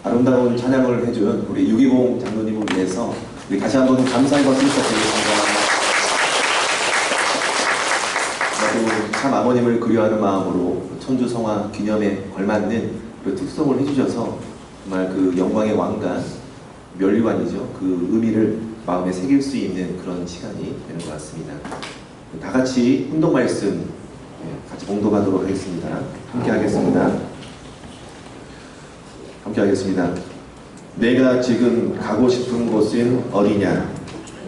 아름다운 찬양을 해준 우리 620 장로님을 위해서 우리 다시 한번 감사의 박수 부탁드리겠습니다. 나도 참 아버님을 그리워하는 마음으로 천주성화 기념에 걸맞는 그 특송을 해주셔서 정말 그 영광의 왕관, 면류관이죠. 그 의미를 마음에 새길 수 있는 그런 시간이 되는 것 같습니다. 다 같이 훈독 말씀 같이 봉독하도록 하겠습니다. 함께 하겠습니다. 함께 하겠습니다. 내가 지금 가고 싶은 곳은 어디냐?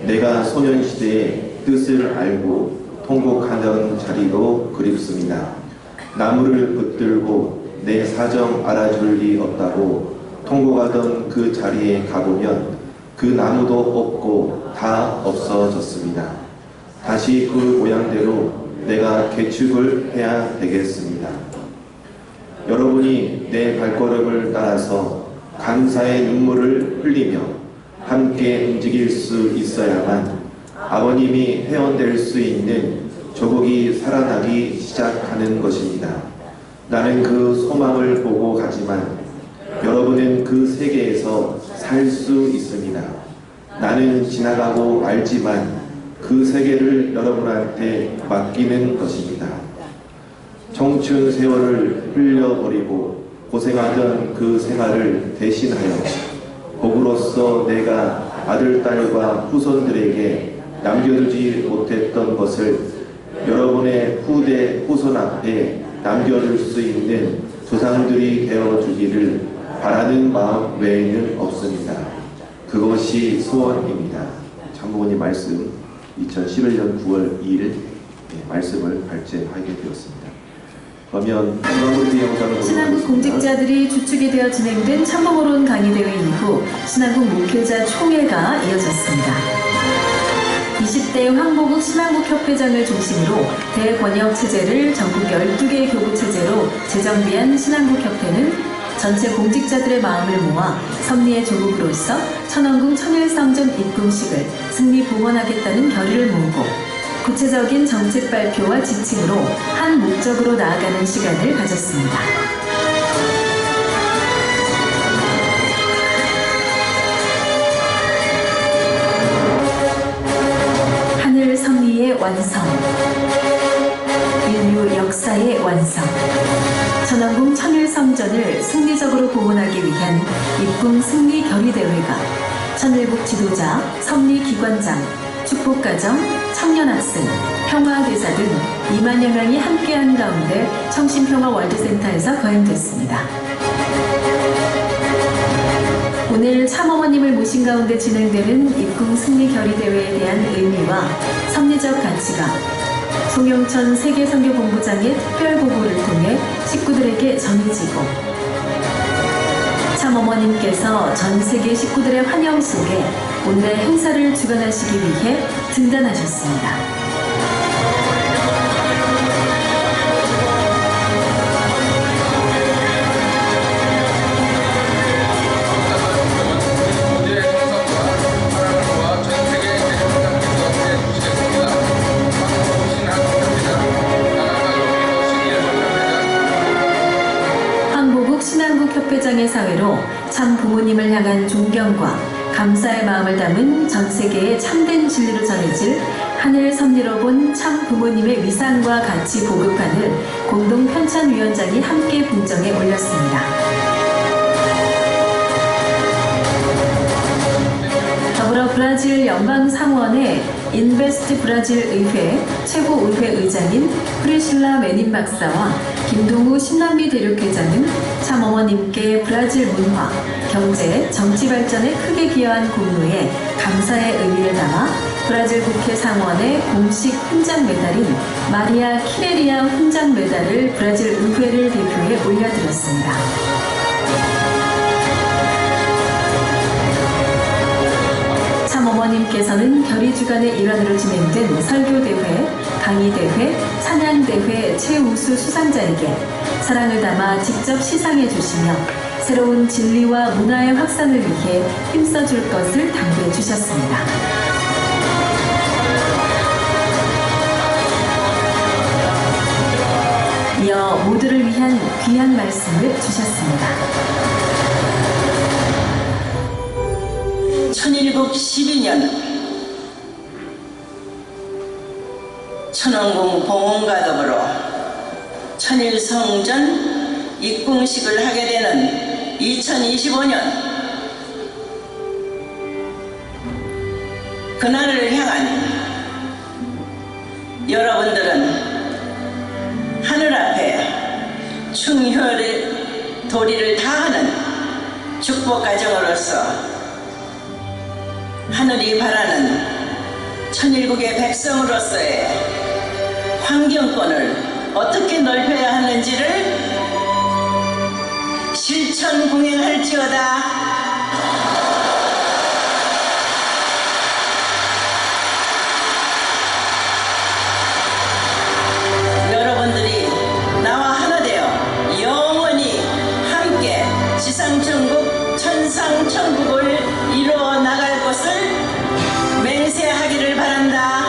내가 소년시대의 뜻을 알고 통곡하던 자리로 그립습니다. 나무를 붙들고 내 사정 알아줄 리 없다고 통곡하던 그 자리에 가보면 그 나무도 없고 다 없어졌습니다. 다시 그 모양대로 내가 개축을 해야 되겠습니다. 여러분이 내 발걸음을 따라서 감사의 눈물을 흘리며 함께 움직일 수 있어야만 아버님이 회원될 수 있는 조국이 살아나기 시작하는 것입니다. 나는 그 소망을 보고 가지만 여러분은 그 세계에서 살 수 있습니다. 나는 지나가고 말지만 그 세계를 여러분한테 맡기는 것입니다. 청춘 세월을 흘려버리고 고생하던 그 생활을 대신하여 복으로서 내가 아들, 딸과 후손들에게 남겨두지 못했던 것을 여러분의 후대, 후손 앞에 남겨줄 수 있는 조상들이 되어주기를 바라는 마음 외에는 없습니다. 그것이 소원입니다. 장로님 말씀 2011년 9월 2일 말씀을 발제하게 되었습니다. 그러면 신한국 공직자들이 주축이 되어 진행된 참모모론 강의대회 이후 신한국 목회자 총회가 이어졌습니다. 20대 황보국 신한국 협회장을 중심으로 대권역 체제를 전국 12개 교구 체제로 재정비한 신한국 협회는 전체 공직자들의 마음을 모아 섭리의 조국으로서 천원궁 천일성전 입궁식을 승리봉헌하겠다는 결의를 모으고 구체적인 정책 발표와 지침으로 한 목적으로 나아가는 시간을 가졌습니다. 하늘 섭리의 완성, 인류 역사의 완성, 천왕궁 천일성전을 승리적으로 봉헌하기 위한 입궁 승리 결의대회가 천일국 지도자, 섭리기관장, 축복가정, 청년학생, 평화대사 등 2만여 명이 함께한 가운데 청신평화월드센터에서 거행됐습니다. 오늘 참어머님을 모신 가운데 진행되는 입궁 승리 결의대회에 대한 의미와 섭리적 가치가 송영천 세계선교본부장의 특별보고를 통해 식구들에게 전해지고 참어머님께서 전 세계 식구들의 환영 속에 오늘의 행사를 주관하시기 위해 등단하셨습니다. 협회장의 사회로 참 부모님을 향한 존경과 감사의 마음을 담은 전 세계의 참된 진리로 전해질 하늘 섭리로 본 참 부모님의 위상과 가치 보급하는 공동 편찬위원장이 함께 분정에 올렸습니다. 더불어 브라질 연방상원의 인베스트 브라질 의회 최고의회 의장인 프리실라 메닌 박사와 김동우 신남미 대륙회장은 참어머님께 브라질 문화, 경제, 정치 발전에 크게 기여한 공로에 감사의 의미를 담아 브라질 국회 상원의 공식 훈장 메달인 마리아 키레리아 훈장 메달을 브라질 의회를 대표해 올려드렸습니다. 참어머님께서는 결의주간의 일환으로 진행된 설교대회, 강의대회, 찬양대회 최우수 수상자에게 사랑을 담아 직접 시상해 주시며 새로운 진리와 문화의 확산을 위해 힘써줄 것을 당부해 주셨습니다. 이어 모두를 위한 귀한 말씀을 주셨습니다. 천일국 12년 천원궁 봉헌과 더불어 천일성전 입궁식을 하게 되는 2025년 그날을 향한 여러분들은 하늘 앞에 충혈의 도리를 다하는 축복 가정으로서 하늘이 바라는 천일국의 백성으로서의 환경권을 어떻게 넓혀야 하는지를 실천공행할지어다. 여러분들이 나와 하나 되어 영원히 함께 지상천국 천상천국을 이루어 나갈 것을 맹세하기를 바란다.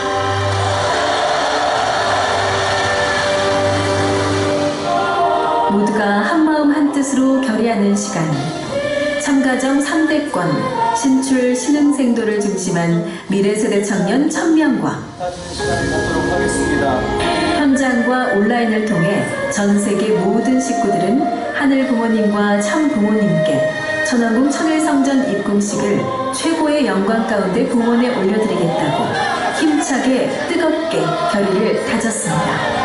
모두가 한마음 한뜻으로 결의하는 시간. 참가정 3대권, 신출 신흥생도를 중심한 미래세대 청년 1000명과 현장과 온라인을 통해 전 세계 모든 식구들은 하늘 부모님과 참 부모님께 천원궁 천일성전 입궁식을 최고의 영광 가운데 봉헌에 올려드리겠다고 힘차게 뜨겁게 결의를 다졌습니다.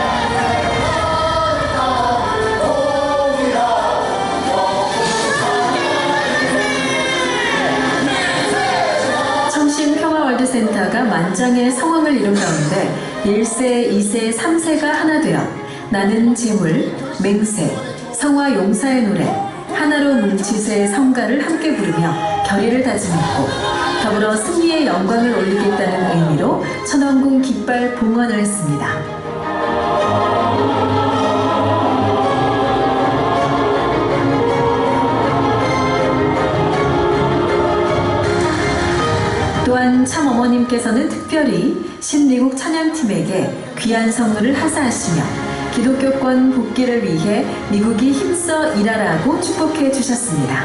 청신평화월드센터가 만장의 성황을 이룬 가운데 1세, 2세, 3세가 하나 되어 나는 재물, 맹세, 성화 용사의 노래, 하나로 뭉치세의 성가를 함께 부르며 결의를 다짐했고 더불어 승리의 영광을 올리겠다는 의미로 천원궁 깃발 봉헌을 했습니다. 또한 참 어머님께서는 특별히 신미국 찬양팀에게 귀한 선물을 하사하시며 기독교권 복귀를 위해 미국이 힘써 일하라고 축복해 주셨습니다.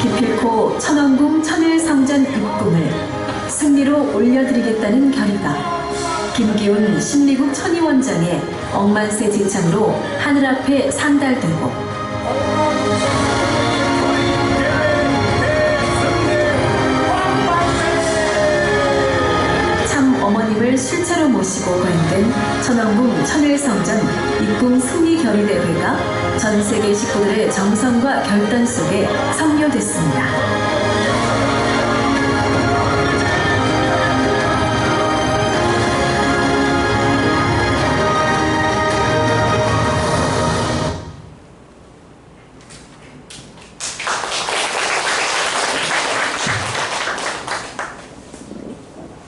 기필코 천원궁 천일성전 입궁을 승리로 올려드리겠다는 결의가 김기훈 신미국 천의원장의 억만세 지창으로 하늘 앞에 상달되고 참 어머님을 실체로 모시고 거행된 천원궁 천일성전 입궁 승리 결의대회가 전 세계 식구들의 정성과 결단 속에 성료됐습니다.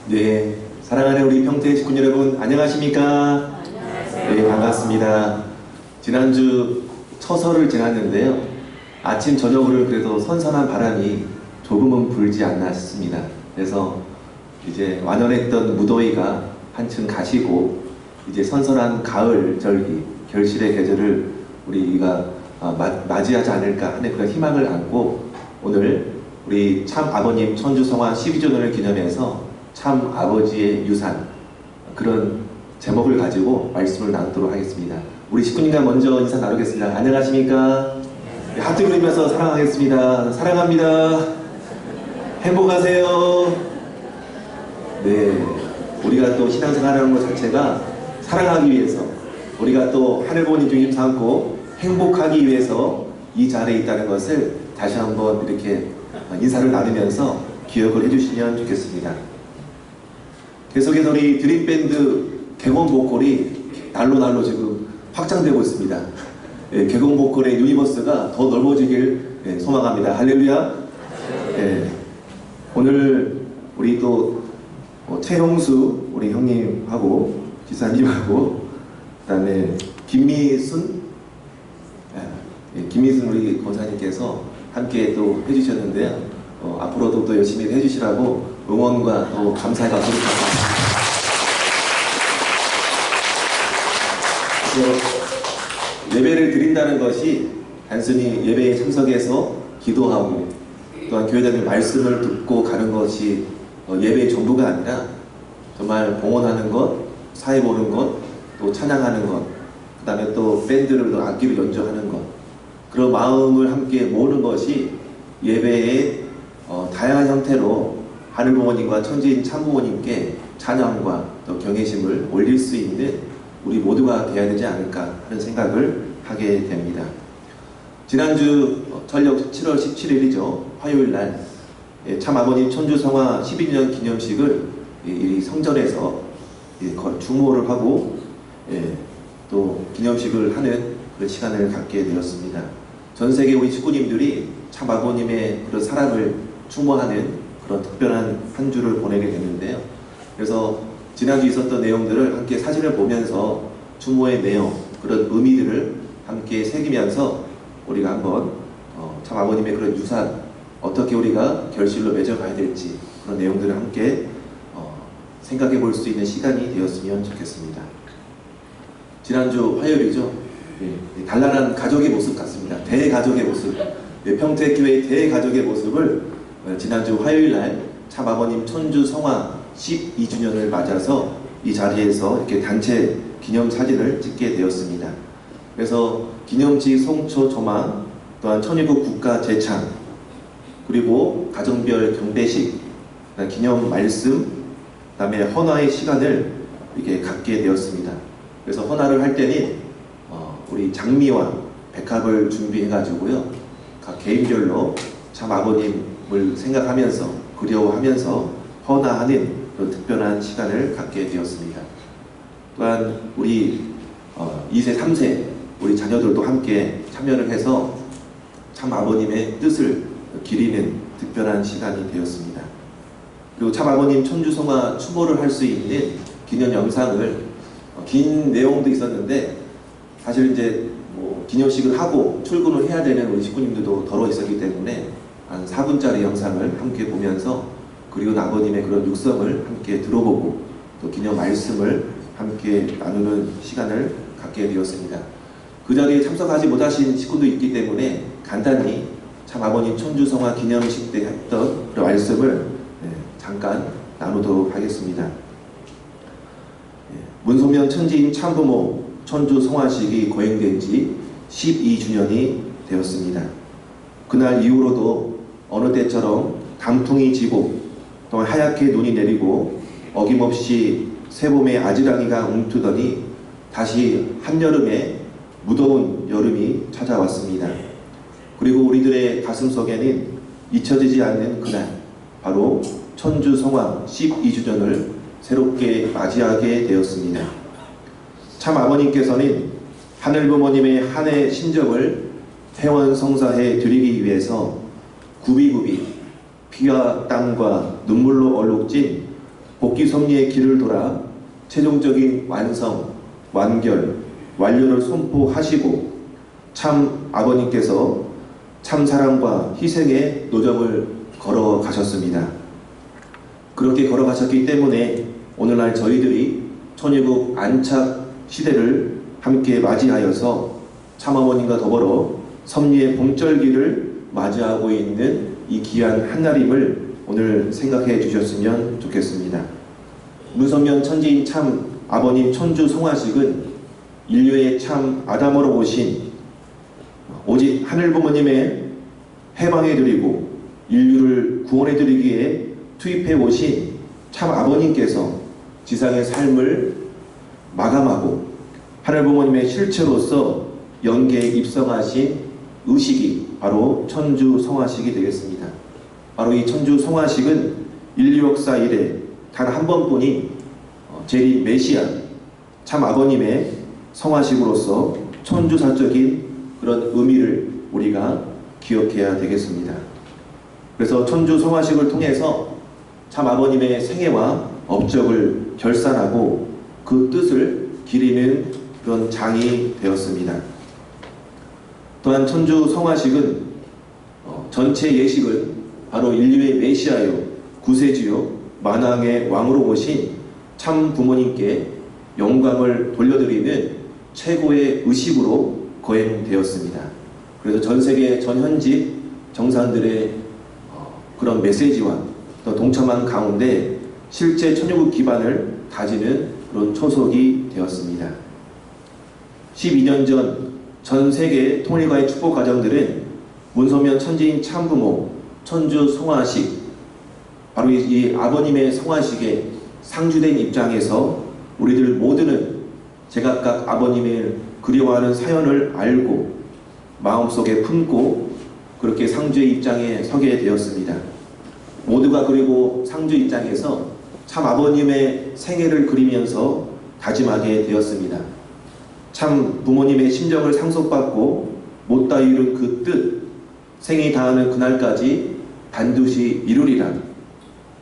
네, 사랑하는 우리 평택 식구 여러분 안녕하십니까? 네, 반갑습니다. 지난주 처서를 지났는데요. 아침 저녁으로 그래도 선선한 바람이 조금은 불지 않나 싶습니다. 그래서 이제 완연했던 무더위가 한층 가시고 이제 선선한 가을 절기, 결실의 계절을 우리가 맞이하지 않을까 하는 그런 희망을 안고 오늘 우리 참 아버님 천주성화 12주년을 기념해서 참 아버지의 유산 그런 제목을 가지고 말씀을 나누도록 하겠습니다. 우리 식구님과 먼저 인사 나누겠습니다. 안녕하십니까? 네, 하트 그리면서 사랑하겠습니다. 사랑합니다. 행복하세요. 네, 우리가 또 신앙생활하는 것 자체가 사랑하기 위해서 우리가 또 하늘부모님 중심 삼고 행복하기 위해서 이 자리에 있다는 것을 다시 한번 이렇게 인사를 나누면서 기억을 해주시면 좋겠습니다. 계속해서 우리 드림밴드 개건 보컬이 날로 지금 확장되고 있습니다. 예, 개건 보컬의 유니버스가 더 넓어지길 소망합니다. 할렐루야. 예, 오늘 우리 또 최용수 우리 형님하고 지사님하고 그다음에 김미순 김미순 우리 권사님께서 함께 또 해주셨는데요. 앞으로도 또 열심히 해주시라고 응원과 또 감사의 박수를 예배를 드린다는 것이 단순히 예배에 참석해서 기도하고 또한 교회자님 말씀을 듣고 가는 것이 예배의 전부가 아니라 정말 봉헌하는 것, 사회 보는 것, 또 찬양하는 것, 그 다음에 또 밴드를 또 악기를 연주하는 것, 그런 마음을 함께 모으는 것이 예배의 다양한 형태로 하늘부모님과 천지인 참부모님께 찬양과 또 경외심을 올릴 수 있는 우리 모두가 되어야 되지 않을까 하는 생각을 하게 됩니다. 지난주 전력 7월 17일이죠. 화요일날 참아버님 천주성화 12주년 기념식을 이 성전에서 중모를 하고 또 기념식을 하는 그런 시간을 갖게 되었습니다. 전 세계 우리 식구님들이 참아버님의 그런 사랑을 추모하는 그런 특별한 한 주를 보내게 됐는데요. 그래서 지난주 있었던 내용들을 함께 사진을 보면서 추모의 내용, 그런 의미들을 함께 새기면서 우리가 한번 참 아버님의 그런 유산, 어떻게 우리가 결실로 맺어가야 될지 그런 내용들을 함께 생각해 볼 수 있는 시간이 되었으면 좋겠습니다. 지난주 화요일이죠. 단란한 가족의 모습 같습니다. 대가족의 모습, 평택교회의 대가족의 모습을 지난주 화요일날 참 아버님 천주 성화 12주년을 맞아서 이 자리에서 이렇게 단체 기념사진을 찍게 되었습니다. 그래서 기념식 송초 조망, 또한 천일국 국가 제창, 그리고 가정별 경배식, 기념 말씀, 그 다음에 헌화의 시간을 이렇게 갖게 되었습니다. 그래서 헌화를 할 때는 우리 장미와 백합을 준비해가지고요, 각 개인별로 참 아버님을 생각하면서 그리워하면서 헌화하는 그런 특별한 시간을 갖게 되었습니다. 또한 우리 2세, 3세 우리 자녀들도 함께 참여를 해서 참 아버님의 뜻을 기리는 특별한 시간이 되었습니다. 그리고 참 아버님 천주성화 추모를 할 수 있는 기념 영상을 긴 내용도 있었는데 사실 이제 기념식을 하고 출근을 해야 되는 우리 식구님들도 덜어 있었기 때문에 한 4분짜리 영상을 함께 보면서 그리고 아버님의 그런 육성을 함께 들어보고 또 기념 말씀을 함께 나누는 시간을 갖게 되었습니다. 그 자리에 참석하지 못하신 식구도 있기 때문에 간단히 참 아버님 천주성화 기념식 때 했던 그런 말씀을 잠깐 나누도록 하겠습니다. 문소면 천지인 참부모 천주성화식이 거행된 지 12주년이 되었습니다. 그날 이후로도 어느 때처럼 단풍이 지고 또 하얗게 눈이 내리고 어김없이 새봄의 아지랑이가 움트더니 다시 한여름에 무더운 여름이 찾아왔습니다. 그리고 우리들의 가슴 속에는 잊혀지지 않는 그날, 바로 천주성화 12주년을 새롭게 맞이하게 되었습니다. 참 아버님께서는 하늘부모님의 한 해 신정을 회원성사해 드리기 위해서 굽이굽이 피와 땀과 눈물로 얼룩진 복귀 섭리의 길을 돌아 최종적인 완성, 완결, 완료를 선포하시고 참 아버님께서 참 사랑과 희생의 노정을 걸어가셨습니다. 그렇게 걸어가셨기 때문에 오늘날 저희들이 천일국 안착 시대를 함께 맞이하여서 참어머님과 더불어 섭리의 봄절기를 맞이하고 있는 이 귀한 한날임을 오늘 생각해 주셨으면 좋겠습니다. 문성면 천지인 참 아버님 천주 성화식은 인류의 참 아담으로 오신 오직 하늘부모님의 해방해드리고 인류를 구원해드리기에 투입해 오신 참 아버님께서 지상의 삶을 마감하고 하늘부모님의 실체로서 영계에 입성하신 의식이 바로 천주 성화식이 되겠습니다. 바로 이 천주 성화식은 인류 역사 이래 단 한 번뿐인 재림 메시아 참 아버님의 성화식으로서 천주사적인 그런 의미를 우리가 기억해야 되겠습니다. 그래서 천주 성화식을 통해서 참 아버님의 생애와 업적을 결산하고 그 뜻을 기리는 그런 장이 되었습니다. 또한 천주 성화식은 전체 예식은 바로 인류의 메시아요, 구세주요, 만왕의 왕으로 오신 참 부모님께 영광을 돌려드리는 최고의 의식으로 거행되었습니다. 그래서 전 세계 전현직 정상들의 그런 메시지와 또 동참한 가운데 실제 천유국 기반을 다지는 그런 초석이 되었습니다. 12년 전 전 세계 통일과의 축복 과정들은 문소면 천지인 참부모 천주 성화식, 바로 이 아버님의 성화식에 상주된 입장에서 우리들 모두는 제각각 아버님을 그리워하는 사연을 알고 마음속에 품고 그렇게 상주의 입장에 서게 되었습니다. 모두가 그리고 상주 입장에서 참 아버님의 생애를 그리면서 다짐하게 되었습니다. 참 부모님의 심정을 상속받고 못다 이룬 그 뜻, 생이 다하는 그날까지 반드시 이루리라,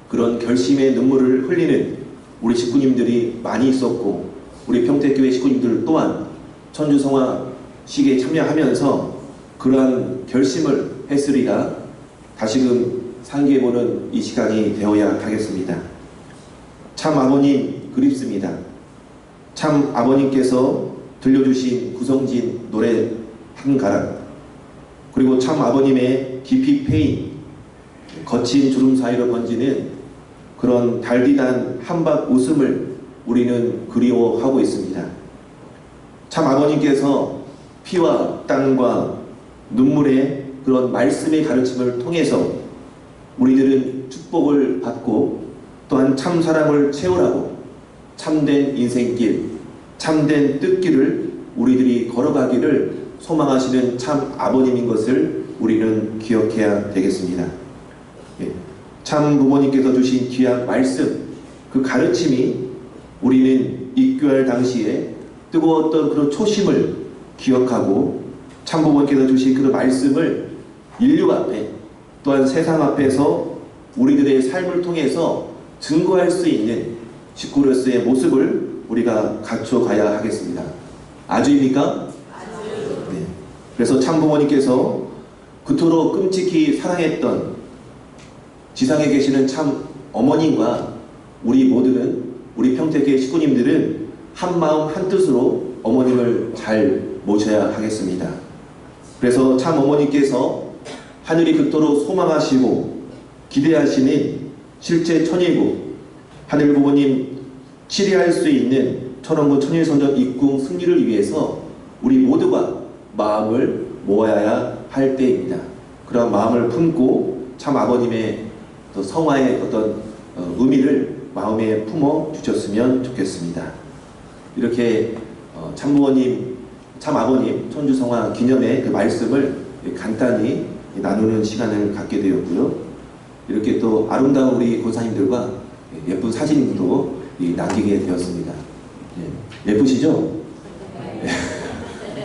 그런 결심의 눈물을 흘리는 우리 식구님들이 많이 있었고, 우리 평택교회 식구님들 또한 천주성화식에 참여하면서 그러한 결심을 했으리라 다시금 상기해보는 이 시간이 되어야 하겠습니다. 참 아버님 그립습니다. 참 아버님께서 들려주신 구성진 노래 한 가락, 그리고 참 아버님의 깊이 패인 거친 주름 사이로 번지는 그런 달디단 한박 웃음을 우리는 그리워하고 있습니다. 참 아버님께서 피와 땀과 눈물의 그런 말씀의 가르침을 통해서 우리들은 축복을 받고 또한 참 사랑을 채우라고 참된 인생길, 참된 뜻길을 우리들이 걸어가기를 소망하시는 참 아버님인 것을 우리는 기억해야 되겠습니다. 참 부모님께서 주신 귀한 말씀, 그 가르침이 우리는 입교할 당시에 뜨거웠던 그런 초심을 기억하고 참 부모님께서 주신 그 말씀을 인류 앞에 또한 세상 앞에서 우리들의 삶을 통해서 증거할 수 있는 식구로서의 모습을 우리가 갖춰가야 하겠습니다. 아주입니까? 네. 그래서 참 부모님께서 그토록 끔찍히 사랑했던 지상에 계시는 참 어머님과 우리 모두는, 우리 평택의 식구님들은 한 마음 한 뜻으로 어머님을 잘 모셔야 하겠습니다. 그래서 참 어머님께서 하늘이 그토록 소망하시고 기대하시는 실제 천일국 하늘 부모님 치리할 수 있는 천원군 천일선전 입궁 승리를 위해서 우리 모두가 마음을 모아야 할 때입니다. 그런 마음을 품고 참 아버님의 성화의 어떤 의미를 마음에 품어 주셨으면 좋겠습니다. 이렇게 참부모님, 참 아버님 천주성화 기념의 그 말씀을 간단히 나누는 시간을 갖게 되었고요. 이렇게 또 아름다운 우리 권사님들과 예쁜 사진도 남기게 되었습니다. 예쁘시죠?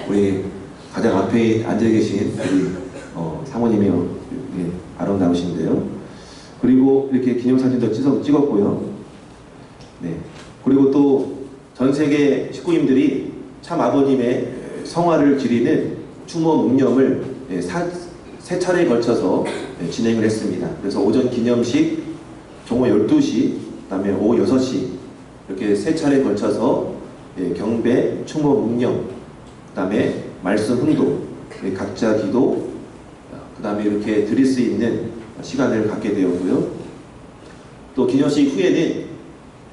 우리 가장 앞에 앉아 계신 우리 사모님이 아름다우신데요. 그리고 이렇게 기념사진도 찍었고요. 네. 그리고 또 전 세계 식구님들이 참 아버님의 성화를 기리는 추모 묵념을 세 차례에 걸쳐서 진행을 했습니다. 그래서 오전 기념식, 정오 12시, 그 다음에 오후 6시 이렇게 세 차례에 걸쳐서 경배, 추모 묵념, 그 다음에 말씀 훈도, 각자 기도, 그 다음에 이렇게 드릴 수 있는 시간을 갖게 되었고요. 또 기념식 후에는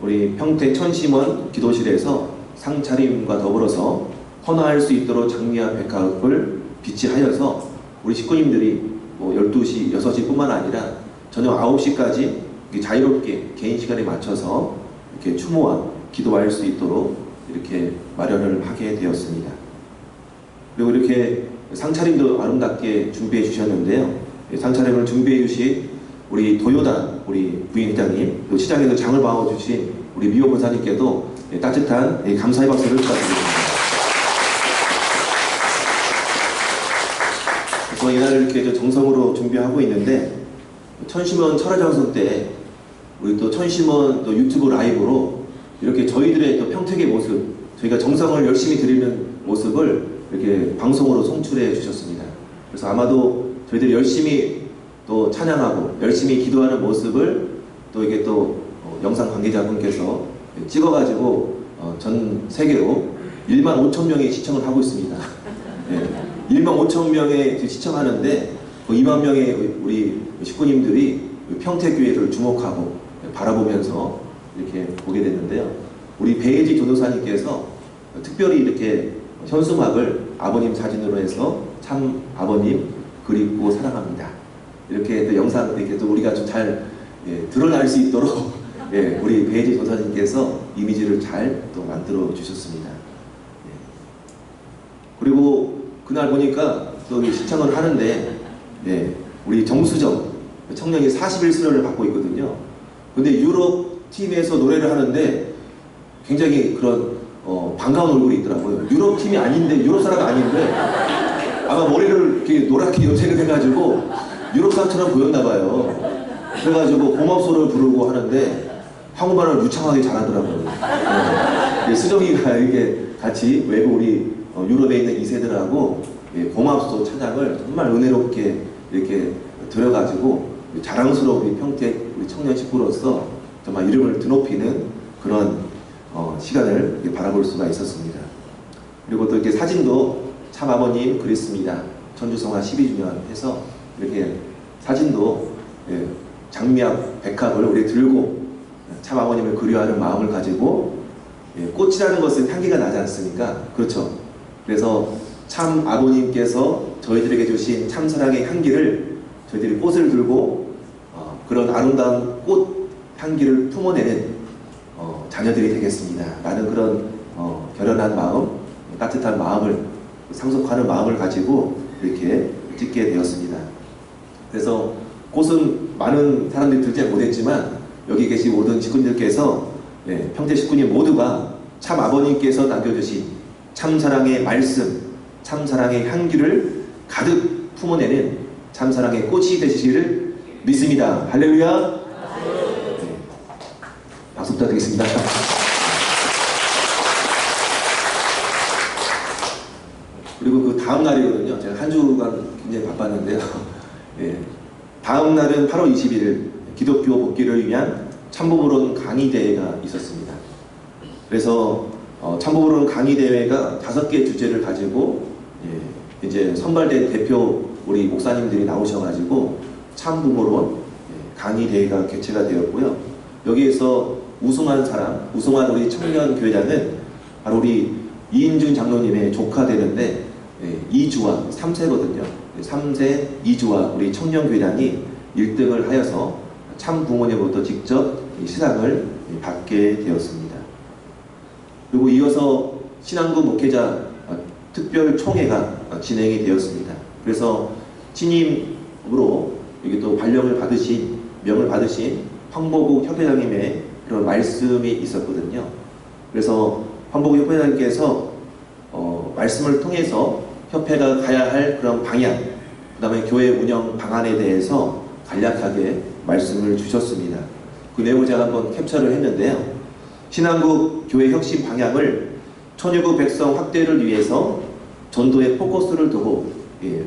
우리 평택 천심원 기도실에서 상차림과 더불어서 헌화할 수 있도록 장미와 백화읍을 비치하여서 우리 식구님들이 12시, 6시 뿐만 아니라 저녁 9시까지 자유롭게 개인 시간에 맞춰서 이렇게 추모와 기도할 수 있도록 이렇게 마련을 하게 되었습니다. 그리고 이렇게 상차림도 아름답게 준비해 주셨는데요. 상차림을 준비해 주신 우리 도요단 우리 부인장님, 또 시장에서 장을 봐주신 우리 미호 권사님께도 따뜻한 감사의 박수를 부탁드립니다. 그래서 이날을 이렇게 정성으로 준비하고 있는데, 천심원 철화장성 때 우리 또 천심원 또 유튜브 라이브로 이렇게 저희들의 또 평택의 모습, 저희가 정성을 열심히 드리는 모습을 이렇게 방송으로 송출해 주셨습니다. 그래서 아마도 저희들이 열심히 또 찬양하고 열심히 기도하는 모습을 또 이게 또 영상 관계자분께서 찍어가지고 전 세계로 1만 5천 명이 시청을 하고 있습니다. 예, 1만 5천 명에 시청하는데 2만 명의 우리 식구님들이 평택교회를 주목하고 바라보면서 이렇게 보게 됐는데요. 우리 배혜지 전도사님께서 특별히 이렇게 현수막을 아버님 사진으로 해서 참 아버님 그립고 사랑합니다. 이렇게 또 영상 이렇게 또 우리가 좀 잘 드러날 수 있도록 우리 배혜지 전도사님께서 이미지를 잘 또 만들어 주셨습니다. 그리고 그날 보니까 또 시청을 하는데 우리 정수정 청년이 41수련을 받고 있거든요. 근데 유럽 팀에서 노래를 하는데 굉장히 그런 반가운 얼굴이 있더라고요. 유럽 팀이 아닌데, 유럽 사람이 아닌데 아마 머리를 이렇게 노랗게 염색을 해가지고 유럽 사람처럼 보였나 봐요. 그래가지고 공업소를 부르고 하는데 한국말을 유창하게 잘하더라고요. 수정이가 이렇게 같이 외국 우리 유럽에 있는 2세들하고 공업소 찬양을 정말 은혜롭게 이렇게 들어가지고 자랑스러운 우리 평택 우리 청년 식구로서 정말 이름을 드높이는 그런 시간을 바라볼 수가 있었습니다. 그리고 또 이렇게 사진도 참 아버님 그립습니다. 천주성화 12주년 해서 이렇게 사진도 장미앞 백합을 우리 들고 참 아버님을 그리워하는 마음을 가지고 꽃이라는 것은 향기가 나지 않습니까? 그렇죠. 그래서 참 아버님께서 저희들에게 주신 참사랑의 향기를 저희들이 꽃을 들고 그런 아름다운 꽃 향기를 품어내는 자녀들이 되겠습니다. 라는 그런 결연한 마음, 따뜻한 마음을 상속하는 마음을 가지고 이렇게 찍게 되었습니다. 그래서 꽃은 많은 사람들이 들지 못했지만 여기 계신 모든 식구님들께서 평택 식구님 모두가 참 아버님께서 남겨주신 참사랑의 말씀, 참사랑의 향기를 가득 품어내는 참사랑의 꽃이 되시기를 믿습니다. 할렐루야. 박수 부탁드리겠습니다. 그리고 그 다음 날이거든요. 제가 한 주간 굉장히 바빴는데요. 다음 날은 8월 21일 기독교 복귀를 위한 참부모론 강의대회가 있었습니다. 그래서 참부모론 강의대회가 5개 주제를 가지고 이제 선발된 대표 우리 목사님들이 나오셔가지고 참부모론 강의대회가 개최가 되었고요. 여기에서 우승한 사람, 우승한 우리 청년 교회장은 바로 우리 이인준 장로님의 조카 되는데 이주와 3세거든요. 3세 이주와 우리 청년 교회장이 1등을 하여서 참 부모님으로부터 직접 시상을 받게 되었습니다. 그리고 이어서 신앙부 목회자 특별 총회가 진행이 되었습니다. 그래서 신임으로 여기 또 발령을 받으신, 명을 받으신 황보국 협회장님의 그런 말씀이 있었거든요. 그래서 황보국 협회장님께서 말씀을 통해서 협회가 가야 할 그런 방향, 그 다음에 교회 운영 방안에 대해서 간략하게 말씀을 주셨습니다. 그 내용을 제가 한번 캡처를 했는데요. 신한국 교회 혁신 방향을 천유국 백성 확대를 위해서 전도에 포커스를 두고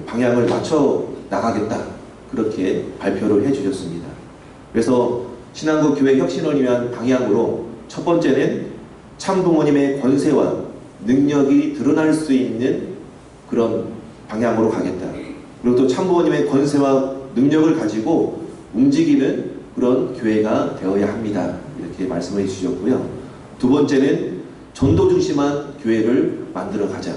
방향을 맞춰 나가겠다, 그렇게 발표를 해주셨습니다. 그래서 신한국 교회 혁신을 위한 방향으로 첫 번째는 참 부모님의 권세와 능력이 드러날 수 있는 그런 방향으로 가겠다. 그리고 또 참 부모님의 권세와 능력을 가지고 움직이는 그런 교회가 되어야 합니다. 이렇게 말씀을 해주셨고요. 두 번째는 전도 중심한 교회를 만들어 가자.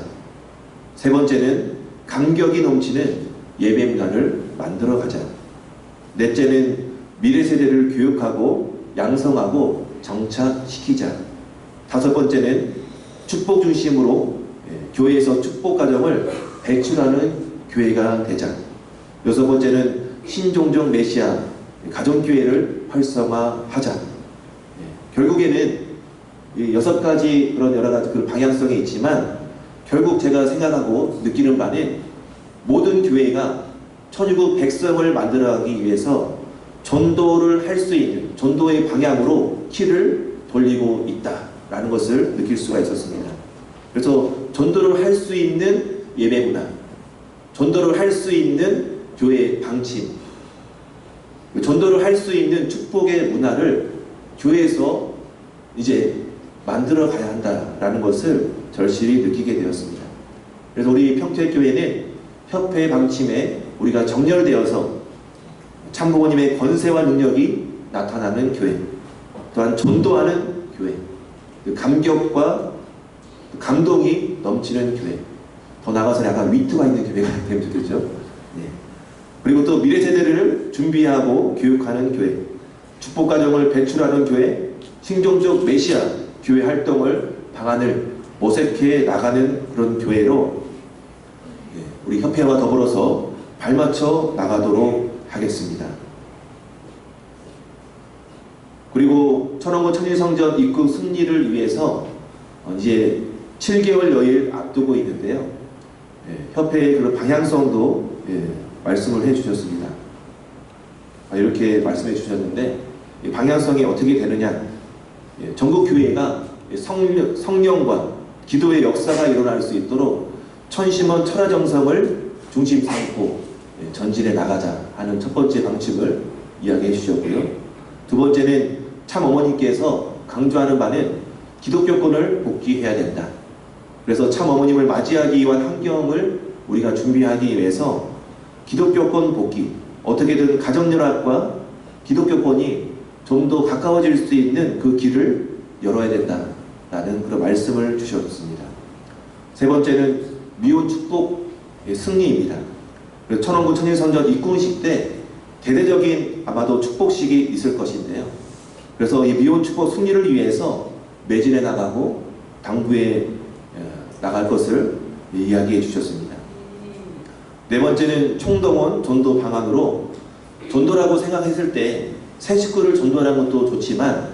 세 번째는 감격이 넘치는 예배 문화를 만들어 가자. 넷째는 미래 세대를 교육하고 양성하고 정착시키자. 다섯 번째는 축복 중심으로 교회에서 축복 가정을 배출하는 교회가 되자. 여섯 번째는 신종종 메시아 가정교회를 활성화하자. 결국에는 이 6가지 그런 여러 가지 그 방향성이 있지만 결국 제가 생각하고 느끼는 바는 모든 교회가 천유국 백성을 만들어가기 위해서 전도를 할 수 있는 전도의 방향으로 키를 돌리고 있다라는 것을 느낄 수가 있었습니다. 그래서 전도를 할 수 있는 예배 문화, 전도를 할 수 있는 교회 방침, 전도를 할 수 있는 축복의 문화를 교회에서 이제 만들어 가야 한다라는 것을 절실히 느끼게 되었습니다. 그래서 우리 평택교회는 협회 방침에 우리가 정렬되어서 참부모님의 권세와 능력이 나타나는 교회, 또한 전도하는 교회, 그 감격과 감동이 넘치는 교회, 더 나아가서 약간 위트가 있는 교회가 되면 좋겠죠. 네. 그리고 또 미래 세대를 준비하고 교육하는 교회, 축복가정을 배출하는 교회, 신종적 메시아 교회 활동을 방안을 모색해 나가는 그런 교회로 우리 협회와 더불어서 발맞춰 나가도록 하겠습니다. 그리고 천원군 천일성전 입구 승리를 위해서 이제 7개월 여일 앞두고 있는데요. 협회의 그런 방향성도 말씀을 해주셨습니다. 이렇게 말씀해 주셨는데 방향성이 어떻게 되느냐, 전국 교회가 성령과 기도의 역사가 일어날 수 있도록 천심원 철화정성을 중심 삼고 전진해 나가자 하는 첫 번째 방침을 이야기해 주셨고요. 두 번째는 참 어머님께서 강조하는 바는 기독교권을 복귀해야 된다. 그래서 참 어머님을 맞이하기 위한 환경을 우리가 준비하기 위해서 기독교권 복귀, 어떻게든 가정연합과 기독교권이 좀 더 가까워질 수 있는 그 길을 열어야 된다라는 그런 말씀을 주셨습니다. 세 번째는 미혼 축복 승리입니다. 천원군 천일성전 입궁식 때 대대적인 아마도 축복식이 있을 것인데요. 그래서 이 미혼 축복 승리를 위해서 매진해 나가고 당부에 나갈 것을 이야기해 주셨습니다. 네 번째는 총동원 전도 방안으로 전도라고 생각했을 때 새 식구를 전도하는 것도 좋지만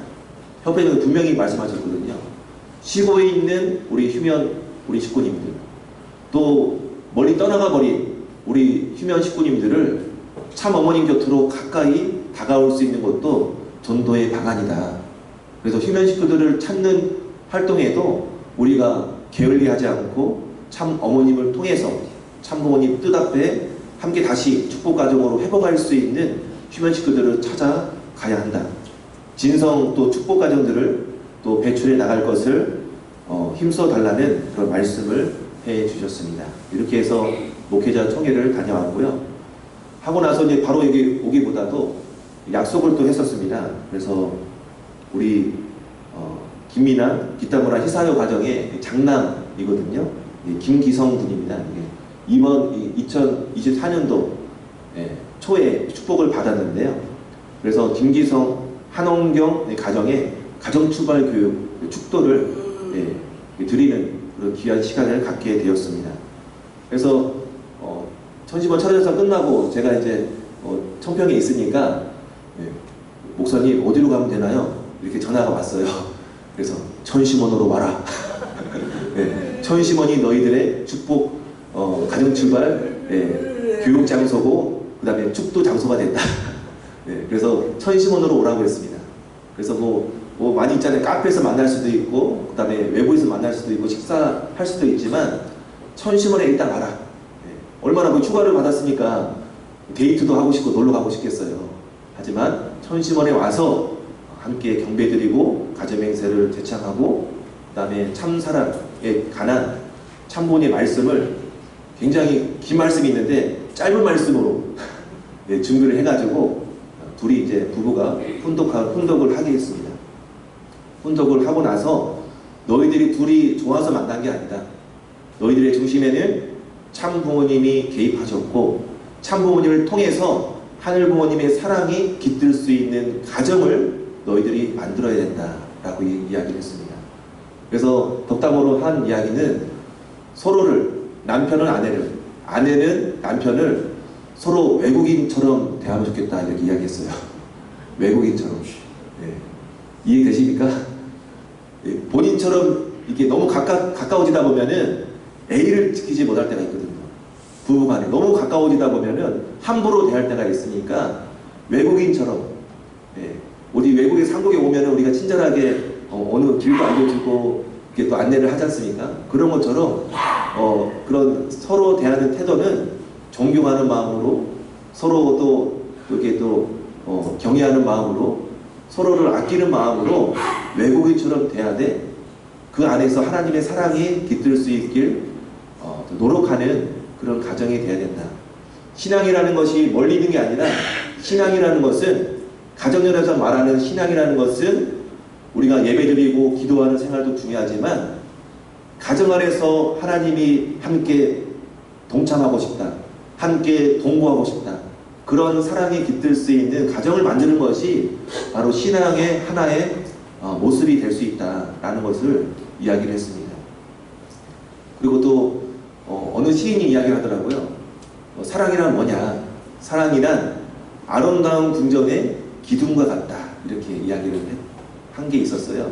협회는 분명히 말씀하셨거든요. 시골에 있는 우리 우리 식구님들, 또 멀리 떠나가 버린 우리 휴면 식구님들을 참 어머님 곁으로 가까이 다가올 수 있는 것도 전도의 방안이다. 그래서 휴면 식구들을 찾는 활동에도 우리가 게을리하지 않고 참 어머님을 통해서 참 부모님 뜻 앞에 함께 다시 축복 가정으로 회복할 수 있는 휴면 식구들을 찾아가야 한다. 진성 또 축복 가정들을 또 배출해 나갈 것을 힘써 달라는 그런 말씀을 해 주셨습니다. 이렇게 해서 목회자 총회를 다녀왔고요. 하고 나서 이제 바로 여기 오기보다도 약속을 또 했었습니다. 그래서 우리 김민아 기타모라 희사여 과정의 장남이거든요. 김기성 군입니다. 이번 2024년도 초에 축복을 받았는데요. 그래서 김기성 한원경 가정에 가정출발교육 축도를 드리는 그런 귀한 시간을 갖게 되었습니다. 그래서 천심원 철회전선 끝나고 제가 이제 청평에 있으니까 목사님 어디로 가면 되나요? 이렇게 전화가 왔어요. 그래서 천심원으로 와라. 천심원이 너희들의 축복 가정출발 교육 장소고 그 다음에 축도 장소가 된다. 그래서 천심원으로 오라고 했습니다. 그래서 뭐 많이 있잖아요. 카페에서 만날 수도 있고 그 다음에 외부에서 만날 수도 있고 식사할 수도 있지만 천심원에 일단 와라. 얼마나 그 휴가를 받았으니까 데이트도 하고 싶고 놀러 가고 싶겠어요. 하지만 천심원에 와서 함께 경배드리고 가정행세를 제창하고 그 다음에 참사랑에 관한 참본의 말씀을 굉장히 긴 말씀이 있는데 짧은 말씀으로 준비를 해가지고 둘이 이제 부부가 훈독을 하게 했습니다. 훈독을 하고 나서 너희들이 둘이 좋아서 만난 게 아니다. 너희들의 중심에는 참 부모님이 개입하셨고 참 부모님을 통해서 하늘 부모님의 사랑이 깃들 수 있는 가정을 너희들이 만들어야 된다라고 이야기를 했습니다. 그래서 덕담으로 한 이야기는 서로를 남편은 아내는 남편을 서로 외국인처럼 대하면 좋겠다 이렇게 이야기했어요. 외국인처럼. 이해되십니까? 본인처럼 이게 너무 가까워지다 보면은 A를 지키지 못할 때가 있거든요. 부부간에 너무 가까워지다 보면은 함부로 대할 때가 있으니까 외국인처럼 우리 외국에 한국에 오면은 우리가 친절하게 어느 길도 알려주고 이렇게 또 안내를 하지 않습니까? 그런 것처럼 그런 서로 대하는 태도는 존경하는 마음으로 서로 또 이렇게 또 경외하는 마음으로 서로를 아끼는 마음으로 외국인처럼 대하되 그 안에서 하나님의 사랑이 깃들 수 있길 노력하는 그런 가정이 돼야 된다. 신앙이라는 것이 멀리 있는 게 아니라 신앙이라는 것은 가정연에서 말하는 신앙이라는 것은 우리가 예배드리고 기도하는 생활도 중요하지만 가정 안에서 하나님이 함께 동참하고 싶다. 함께 동거하고 싶다. 그런 사랑이 깃들 수 있는 가정을 만드는 것이 바로 신앙의 하나의 모습이 될 수 있다라는 것을 이야기를 했습니다. 그리고 또 어느 시인이 이야기를 하더라고요. 사랑이란 뭐냐? 사랑이란 아름다운 궁전의 기둥과 같다. 이렇게 이야기를 한 게 있었어요.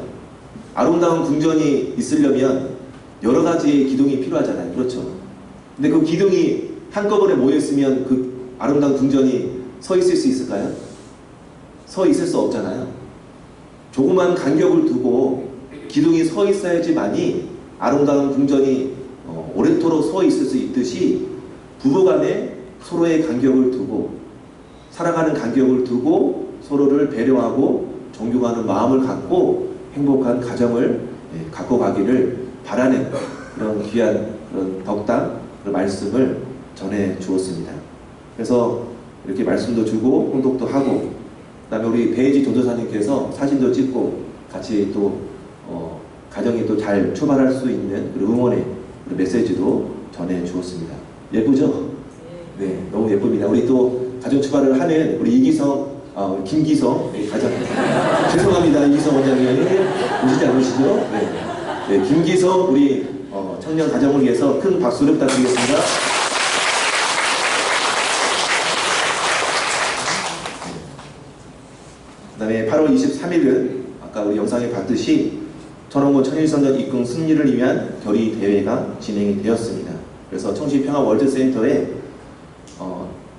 아름다운 궁전이 있으려면 여러 가지의 기둥이 필요하잖아요. 그렇죠? 근데 그 기둥이 한꺼번에 모여있으면 그 아름다운 궁전이 서 있을 수 있을까요? 서 있을 수 없잖아요. 조그만 간격을 두고 기둥이 서 있어야지만이 아름다운 궁전이 오래도록 서 있을 수 있듯이 부부간에 서로의 간격을 두고 사랑하는 간격을 두고 서로를 배려하고 존경하는 마음을 갖고 행복한 가정을 갖고 가기를 바라는 그런 귀한 그런 덕담, 그런 말씀을 전해 주었습니다. 그래서 이렇게 말씀도 주고 홍독도 하고 그 다음에 우리 배혜지 전도사님께서 사진도 찍고 같이 또 가정이 또 잘 출발할 수 있는 그런 응원의 그런 메시지도 전해 주었습니다. 예쁘죠? 네, 너무 예쁩니다. 우리 또 가정 출발을 하는 우리 이기성, 김기성 가정 죄송합니다. 이기성 원장님 보시지 않으시죠? 네, 김기성 우리 청년 가정을 위해서 큰 박수를 부탁드리겠습니다. 그 다음에 8월 23일은 아까 우리 영상에 봤듯이 천원군 천일선전 입궁 승리를 위한 결의 대회가 진행이 되었습니다. 그래서 청시평화월드센터에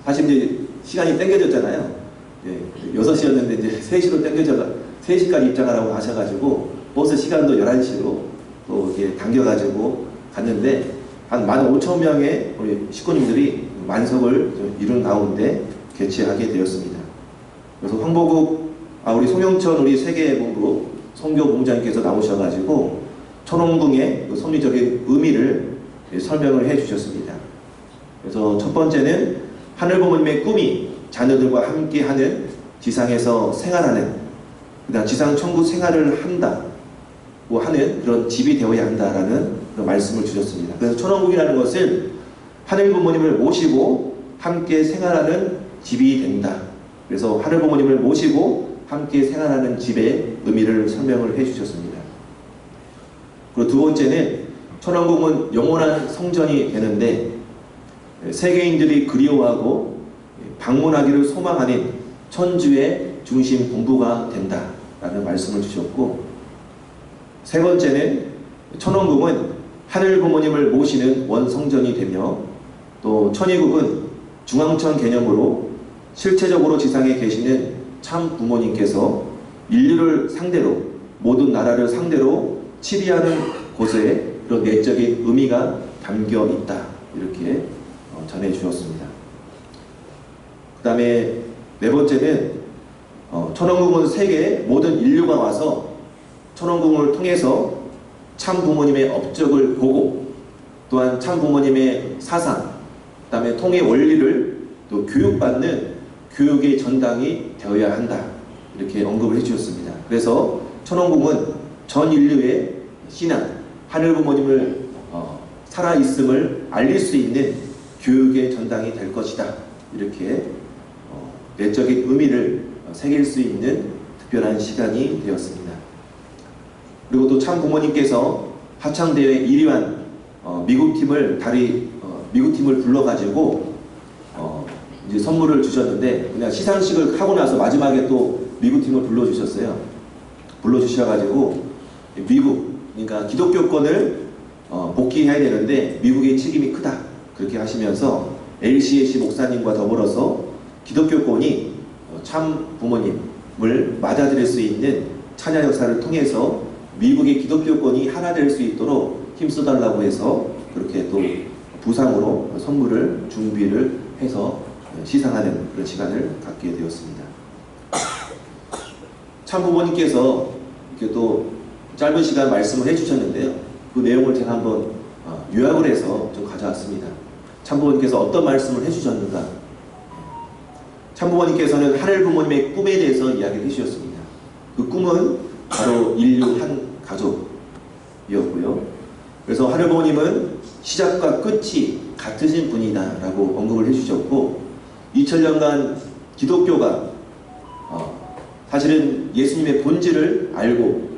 사실 이제 시간이 땡겨졌잖아요. 네, 6시였는데 이제 3시로 땡겨져가 3시까지 입장하라고 하셔가지고 버스 시간도 11시로 또 이렇게 당겨가지고 갔는데 한 15,000명의 우리 식구님들이 만석을 이룬 가운데 개최하게 되었습니다. 그래서 황보국 우리 송영천 우리 세계본부 선교본부장님께서 나오셔가지고 천원궁의 그 섭리적인 의미를 설명을 해주셨습니다. 그래서 첫 번째는 하늘부모님의 꿈이 자녀들과 함께하는 지상에서 생활하는, 그다음 지상 천국 생활을 한다고 하는 그런 집이 되어야 한다라는 그런 말씀을 주셨습니다. 그래서 천원국이라는 것은 하늘부모님을 모시고 함께 생활하는 집이 된다. 그래서 하늘부모님을 모시고 함께 생활하는 집의 의미를 설명을 해주셨습니다. 그리고 두 번째는 천원국은 영원한 성전이 되는데 세계인들이 그리워하고 방문하기를 소망하는 천주의 중심 본부가 된다라는 말씀을 주셨고, 세 번째는 천원국은 하늘 부모님을 모시는 원성전이 되며 또 천의국은 중앙천 개념으로 실체적으로 지상에 계시는 참 부모님께서 인류를 상대로 모든 나라를 상대로 치리하는 곳에 그런 내적인 의미가 담겨 있다 이렇게 전해 주셨습니다. 그 다음에 네 번째는 천원궁은 세계의 모든 인류가 와서 천원궁을 통해서 참 부모님의 업적을 보고 또한 참 부모님의 사상, 그 다음에 통의 원리를 또 교육받는 교육의 전당이 되어야 한다 이렇게 언급을 해주셨습니다. 그래서 천원궁은 전 인류의 신앙, 하늘 부모님을 살아있음을 알릴 수 있는 교육의 전당이 될 것이다 이렇게 내적인 의미를 새길 수 있는 특별한 시간이 되었습니다. 그리고 또 참 부모님께서 하창대회 1위한 미국팀을 미국팀을 불러가지고 이제 선물을 주셨는데 그냥 시상식을 하고 나서 마지막에 또 미국팀을 불러주셨어요. 불러주셔가지고 미국, 그러니까 기독교권을 복귀해야 되는데 미국의 책임이 크다 그렇게 하시면서 LCAC 목사님과 더불어서 기독교권이 참 부모님을 맞아들일 수 있는 찬양 역사를 통해서 미국의 기독교권이 하나 될 수 있도록 힘써달라고 해서 그렇게 또 부상으로 선물을 준비를 해서 시상하는 그런 시간을 갖게 되었습니다. 참 부모님께서 이렇게 또 짧은 시간 말씀을 해주셨는데요. 그 내용을 제가 한번 요약을 해서 좀 가져왔습니다. 참부모님께서 어떤 말씀을 해주셨는가? 참부모님께서는 하늘 부모님의 꿈에 대해서 이야기를 해주셨습니다. 그 꿈은 바로 인류 한 가족이었고요. 그래서 하늘 부모님은 시작과 끝이 같으신 분이다 라고 언급을 해주셨고, 2000년간 기독교가 사실은 예수님의 본질을 알고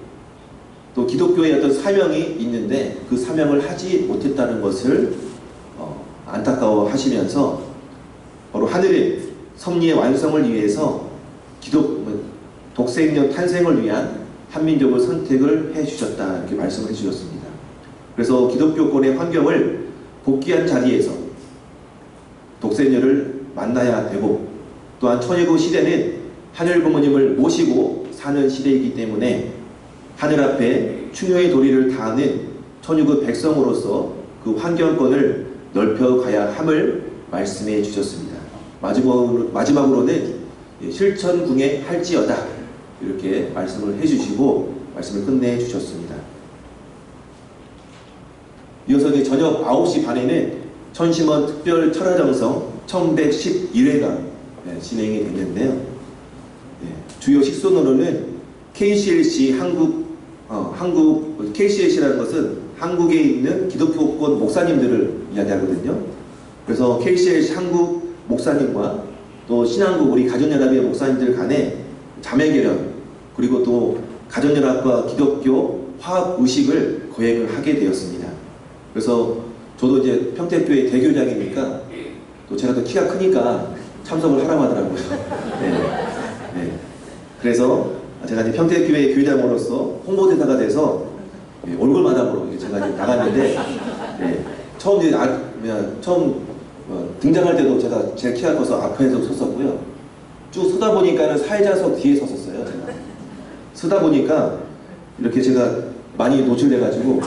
또 기독교의 어떤 사명이 있는데 그 사명을 하지 못했다는 것을 안타까워 하시면서 바로 하늘의 섭리의 완성을 위해서 독생녀 탄생을 위한 한민족을 선택을 해주셨다, 이렇게 말씀을 해주셨습니다. 그래서 기독교권의 환경을 복귀한 자리에서 독생녀를 만나야 되고, 또한 천일국 시대는 하늘 부모님을 모시고 사는 시대이기 때문에 하늘 앞에 충효의 도리를 다하는 천일국 백성으로서 그 환경권을 넓혀가야 함을 말씀해 주셨습니다. 마지막으로는 실천궁에 할지어다, 이렇게 말씀을 해주시고 말씀을 끝내 주셨습니다. 이어서 저녁 9시 반에는 천심원 특별 철화정성 1111회가 진행이 됐는데요. 주요 식소노로는 KCLC KCLC라는 것은 한국에 있는 기독교권 목사님들을 이야기하거든요. 그래서 KCLC 한국 목사님과 또 신한국 우리 가정연합의 목사님들 간에 자매결연, 그리고 또 가정연합과 기독교 화합 의식을 거행을 하게 되었습니다. 그래서 저도 이제 평택교회 대교장이니까 또 제가 또 키가 크니까 참석을 하라고 하더라고요. 네. 그래서 제가 이제 평택교회 교회장으로서 홍보대사가 돼서 얼굴마담으로 제가 이제 나갔는데, 처음 등장할 때도 제 키가 커서 앞에서 섰었고요. 쭉 서다 보니까는 사회자석 뒤에 섰었어요. 제가 서다 보니까 이렇게 제가 많이 노출돼가지고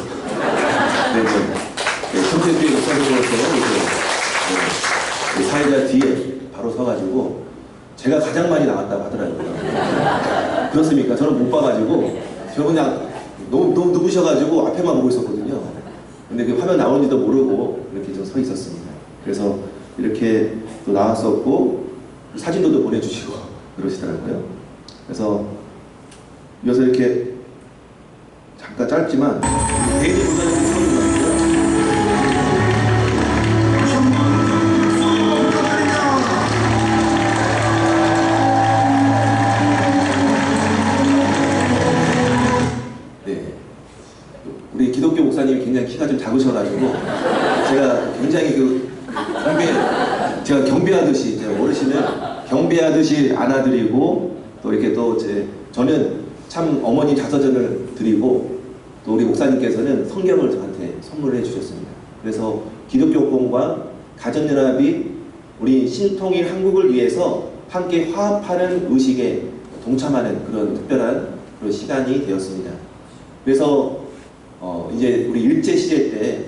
평택교회 목사님으로서 사회자 뒤에 바로 서가지고 제가 가장 많이 나왔다고 하더라고요. 그렇습니까? 저는 못 봐가지고 저 그냥 너무 누구셔가지고 앞에만 보고 있었거든요. 근데 그 화면 나오는지도 모르고 이렇게 좀 서 있었습니다. 그래서 이렇게 또 나왔었고 사진도 또 보내주시고 그러시더라고요. 그래서 이어서 이렇게 잠깐 짧지만 대인이 보다는 처음 나왔고요. 우리 기독교 목사님이 굉장히 키가 좀 작으셔가지고 제가 굉장히 제가 경배하듯이, 제가 어르신을 경배하듯이 안아드리고, 또 이렇게 저는 참 어머니 자서전을 드리고, 또 우리 목사님께서는 성경을 저한테 선물해 주셨습니다. 그래서 기독교권과 가정연합이 우리 신통일 한국을 위해서 함께 화합하는 의식에 동참하는 그런 특별한 그런 시간이 되었습니다. 그래서 이제 우리 일제시대 때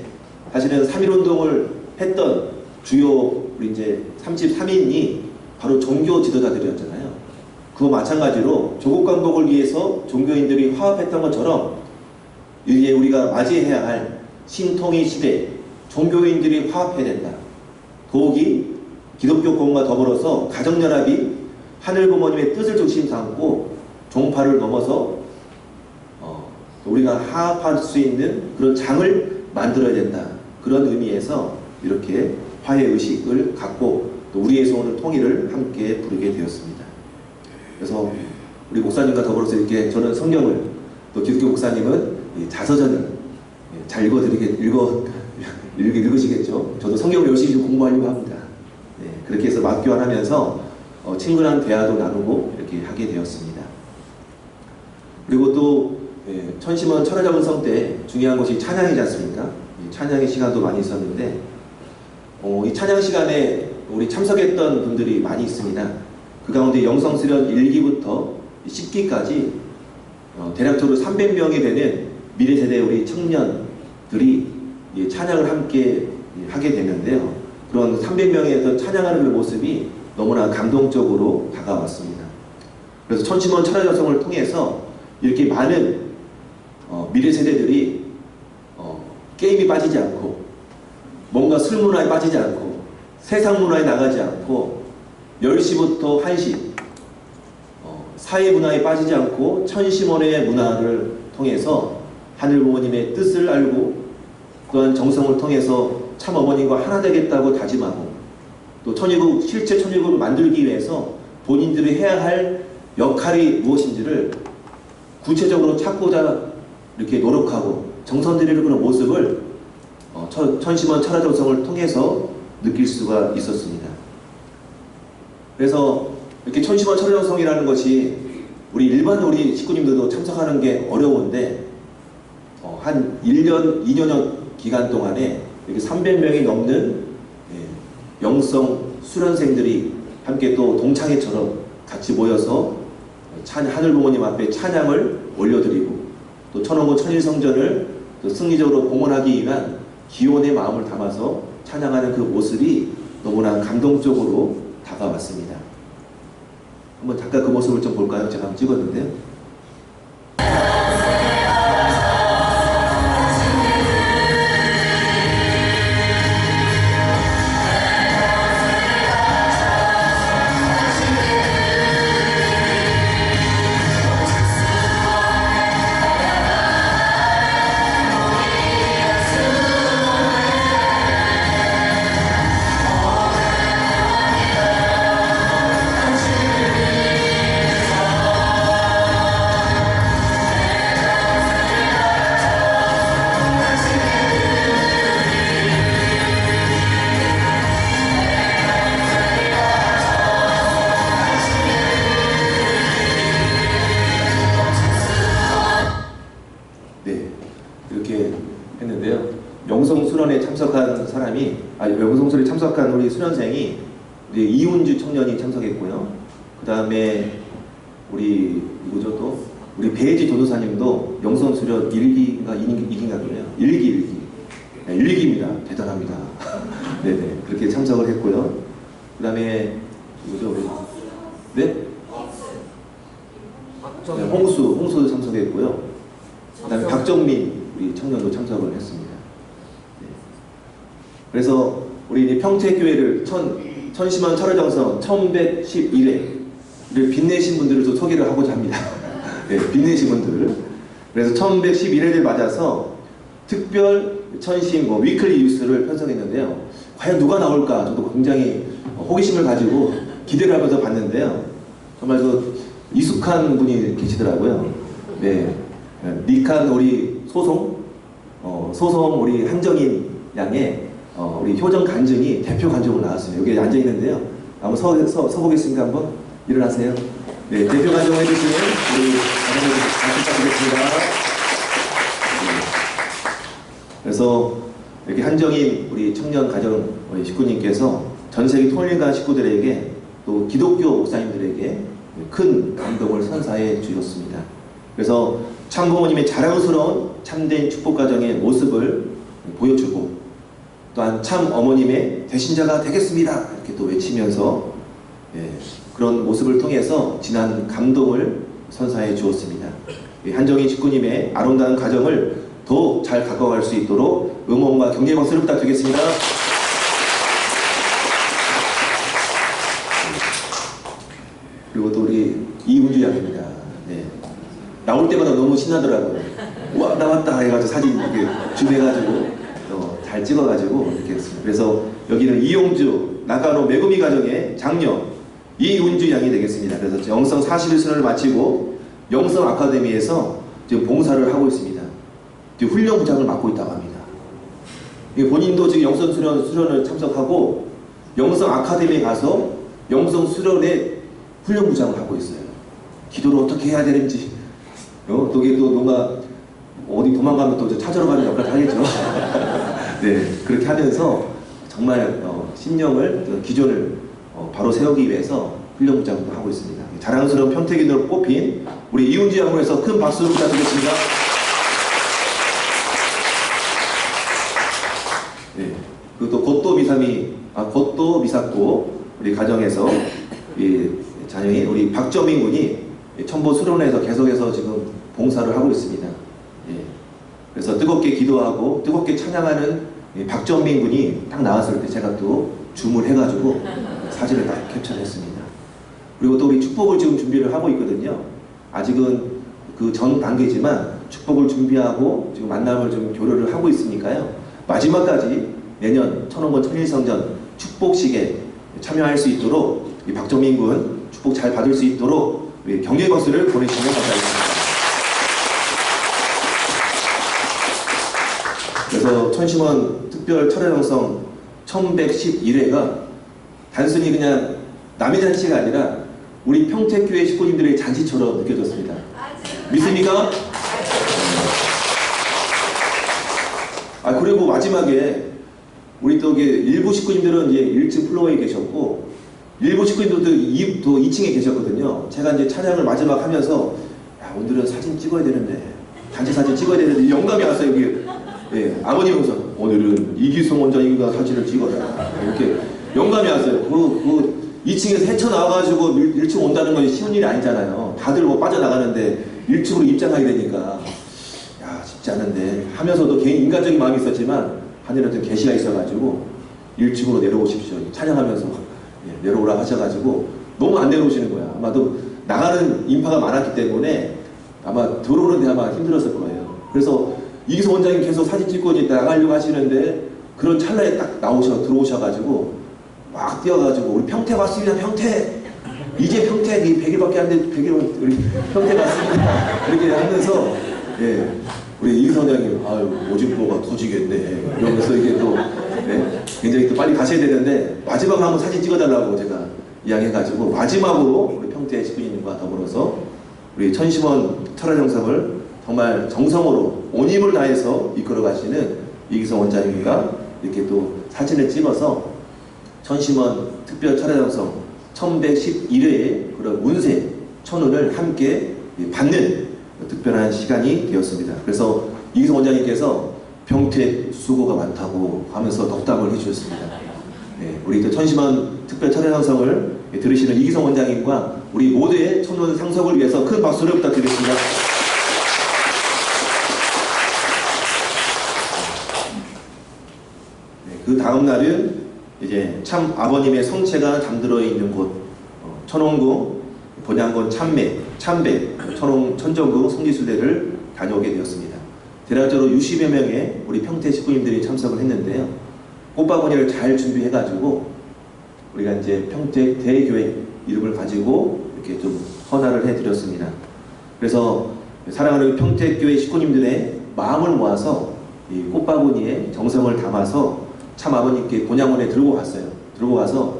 사실은 3.1운동을 했던 주요 우리 이제 33인이 바로 종교 지도자들이었잖아요. 그거 마찬가지로 조국 강복을 위해서 종교인들이 화합했던 것처럼 이제 우리가 맞이해야 할 신통일 시대 종교인들이 화합해야 된다. 더욱이 기독교권과 더불어서 가정연합이 하늘 부모님의 뜻을 중심 삼고 종파를 넘어서 우리가 화합할 수 있는 그런 장을 만들어야 된다. 그런 의미에서 이렇게 화해 의식을 갖고 또 우리에서 오는 통일을 함께 부르게 되었습니다. 그래서 우리 목사님과 더불어서 이렇게 저는 성경을, 또 기독교 목사님은 자서전을 잘 읽으시겠죠. 저도 성경을 열심히 좀 공부하려고 합니다. 그렇게 해서 맞교환하면서 친근한 대화도 나누고 이렇게 하게 되었습니다. 그리고 또 천심원 철화자문성 때 중요한 것이 찬양이지 않습니까? 찬양의 시간도 많이 있었는데 이 찬양 시간에 우리 참석했던 분들이 많이 있습니다. 그 가운데 영성수련 1기부터 10기까지 대략적으로 300명이 되는 미래세대 우리 청년들이 찬양을 함께 하게 되는데요. 그런 300명의 어떤 찬양하는 그 모습이 너무나 감동적으로 다가왔습니다. 그래서 천심원 철화자성을 통해서 이렇게 많은 미래세대들이 게임이 빠지지 않고 뭔가 술 문화에 빠지지 않고 세상 문화에 나가지 않고 10시부터 1시 사회 문화에 빠지지 않고 천심원의 문화를 통해서 하늘 부모님의 뜻을 알고 또한 정성을 통해서 참 어머님과 하나 되겠다고 다짐하고 또 천일국 실제 천일국을 만들기 위해서 본인들이 해야 할 역할이 무엇인지를 구체적으로 찾고자 이렇게 노력하고 정성 들이는 그런 모습을 천심원 철화정성을 통해서 느낄 수가 있었습니다. 그래서 이렇게 천심원 철화정성이라는 것이 우리 일반 우리 식구님들도 참석하는 게 어려운데 한 1년, 2년 기간 동안에 이렇게 300명이 넘는 영성 수련생들이 함께 또 동창회처럼 같이 모여서 하늘 부모님 앞에 찬양을 올려드리고 또 천원고 천일성전을 또 승리적으로 봉헌하기 위한 기원의 마음을 담아서 찬양하는 그 모습이 너무나 감동적으로 다가왔습니다. 한번 잠깐 그 모습을 좀 볼까요? 제가 한번 찍었는데요. 영성수련에 참석한 사람이, 영성수련에 참석한 우리 수련생이 이운주 청년이 참석했고요. 그 다음에 우리 누구죠 또? 우리 배지 도도사님도 영성수련 1기인가 2기인가 그래요. 1기. 네, 1기입니다. 대단합니다. 네네. 그렇게 참석을 했고요. 그 다음에 누구죠 우리? 네? 네, 홍수도 참석했고요. 그 다음에 박정민 우리 청년도 참석을 했습니다. 그래서 우리 이제 평택교회를 천심원 철화정성 1111회를 빛내신 분들을 또 소개를 하고자 합니다. 네, 빛내신 분들. 그래서 1111회를 맞아서 특별 천심 위클리 뉴스를 편성했는데요. 과연 누가 나올까 저도 굉장히 호기심을 가지고 기대를 하면서 봤는데요. 정말 그 익숙한 분이 계시더라고요. 네, 니칸 우리 소송 우리 한정인 양의 우리 효정 간증이 대표 간증으로 나왔습니다. 여기 앉아 있는데요. 한번 서보겠습니다. 한번 일어나세요. 네, 대표 간증을 해주시는 우리 여러분 부탁드리겠습니다. 그래서 이렇게 한정인 우리 청년 가정 우리 식구님께서 전 세계 통일가 식구들에게 또 기독교 목사님들에게 큰 감동을 선사해 주셨습니다. 그래서 참부모님의 자랑스러운 참된 축복 가정의 모습을 보여주고 또한 참 어머님의 대신자가 되겠습니다 이렇게 또 외치면서 그런 모습을 통해서 진한 감동을 선사해 주었습니다. 한정인 식구님의 아름다운 가정을 더 잘 가꿔갈 수 있도록 응원과 격려의 박수를 부탁드리겠습니다. 그리고 또 우리 이운주 양입니다. 네. 나올 때마다 너무 신나더라고요. 우와 나왔다 해가지고 사진 이렇게 준비해가지고 잘 찍어가지고 이렇게 했습니다. 그래서 여기는 이용주 나가노 메구미 가정의 장녀 이운주 양이 되겠습니다. 그래서 영성 41수련을 마치고 영성 아카데미에서 지금 봉사를 하고 있습니다. 지금 훈련 부장을 맡고 있다고 합니다. 본인도 지금 영성 수련을 참석하고 영성 아카데미에 가서 영성 수련의 훈련 부장을 하고 있어요. 기도를 어떻게 해야 되는지 또 이게 또 뭔가 어디 도망가면 또 찾으러 가는 역할을 하겠죠. 네, 그렇게 하면서 정말 신령을 기존을 바로 세우기 위해서 훈련 부장도 하고 있습니다. 자랑스러운 평택인으로 뽑힌 우리 이운지 양으로서 큰 박수를 부탁드리겠습니다. 네, 그리고 또 곧도 미사코 우리 가정에서 이 자녀인 우리 박정민 군이 첨보 수련회에서 계속해서 지금 봉사를 하고 있습니다. 예. 그래서 뜨겁게 기도하고 뜨겁게 찬양하는 박정민 군이 딱 나왔을 때 제가 또 줌을 해가지고 사진을 딱 캡처했습니다. 그리고 또 우리 축복을 지금 준비를 하고 있거든요. 아직은 그 전 단계지만 축복을 준비하고 지금 만남을 좀 교류를 하고 있으니까요. 마지막까지 내년 천원권 천일성전 축복식에 참여할 수 있도록 이 박정민 군 축복 잘 받을 수 있도록 격려의 박수를 보내주시면 감사하겠습니다. 그래서 천심원 특별 철야정성 1111회가 단순히 그냥 남의 잔치가 아니라 우리 평택교회 식구님들의 잔치처럼 느껴졌습니다. 믿습니까? 그리고 마지막에 우리 또 일부 식구님들은 이제 1층 플로어에 계셨고 일부 식구님들도 2층에 계셨거든요. 제가 이제 찬양을 마지막 하면서 야, 오늘은 사진 찍어야 되는데 단체 사진 찍어야 되는데 영감이 왔어요. 여기 아버님 우선 오늘은 이기성 원장님과 사진을 찍어라 이렇게 영감이 왔어요. 2층에서 헤쳐나와가지고 1층 온다는 건 쉬운 일이 아니잖아요. 다들 뭐 빠져나가는데 1층으로 입장하게 되니까 야 쉽지 않은데 하면서도 개인 인간적인 마음이 있었지만 하늘에 계시가 있어가지고 1층으로 내려오십시오. 찬양하면서 내려오라 하셔가지고 너무 안 내려오시는 거야. 아마도 나가는 인파가 많았기 때문에 아마 들어오는데 아마 힘들었을 거예요. 그래서 이기성 원장님 계속 사진 찍고 이제 나가려고 하시는데 그런 찰나에 딱 들어오셔가지고 막 뛰어가지고 우리 평택 왔습니다. 평택! 이제 평택 100일밖에 안 돼. 100일 우리 평택 왔습니다. 이렇게 하면서 우리 이기성 원장님 아유 오줌보가 터지겠네 이러면서 이게 또 굉장히 또 빨리 가셔야 되는데 마지막으로 한번 사진 찍어달라고 제가 이야기해가지고 마지막으로 우리 평택 식구님과 더불어서 우리 천심원 철야정성을 정말 정성으로 온 힘을 다해서 이끌어 가시는 이기성 원장님과 이렇게 또 사진을 찍어서 천심원 특별 철야정성 1111회의 그런 운세 천운을 함께 받는 특별한 시간이 되었습니다. 그래서 이기성 원장님께서 평택 수고가 많다고 하면서 덕담을 해주셨습니다. 우리 또 천심원 특별 철야정성을 들으시는 이기성 원장님과 우리 모두의 천운 상석을 위해서 큰 박수를 부탁드리겠습니다. 그 다음 날은 이제 참 아버님의 성체가 잠들어 있는 곳 천홍궁 본양군 참배 천정궁 성지순례를 다녀오게 되었습니다. 대략적으로 60여 명의 우리 평택 식구님들이 참석을 했는데요. 꽃바구니를 잘 준비해가지고 우리가 이제 평택 대교회 이름을 가지고 이렇게 좀 헌화를 해드렸습니다. 그래서 사랑하는 평택교회 식구님들의 마음을 모아서 이 꽃바구니에 정성을 담아서 참 아버님께 본양원에 들고 갔어요. 들고 가서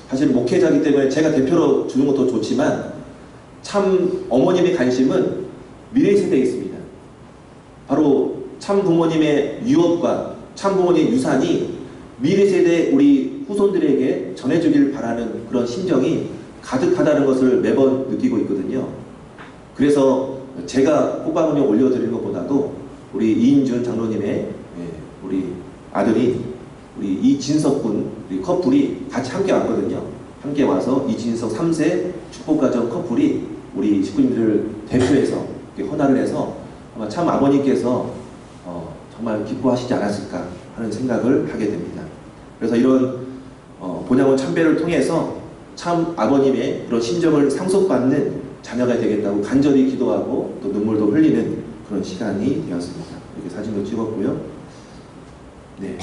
사실 목회자이기 때문에 제가 대표로 주는 것도 좋지만 참 어머님의 관심은 미래 세대에 있습니다. 바로 참 부모님의 유업과 참 부모님의 유산이 미래 세대 우리 후손들에게 전해주길 바라는 그런 심정이 가득하다는 것을 매번 느끼고 있거든요. 그래서 제가 꽃바구니에 올려드리는 것보다도 우리 이인준 장로님의 우리 아들이 우리 이진석군 우리 커플이 같이 함께 왔거든요. 함께 와서 이진석 3세 축복가정 커플이 우리 식구님들을 대표해서 헌화를 해서 아마 참 아버님께서 정말 기뻐하시지 않았을까 하는 생각을 하게 됩니다. 그래서 이런 본양원 참배를 통해서 참 아버님의 그런 심정을 상속받는 자녀가 되겠다고 간절히 기도하고 또 눈물도 흘리는 그런 시간이 되었습니다. 이렇게 사진도 찍었고요. 네.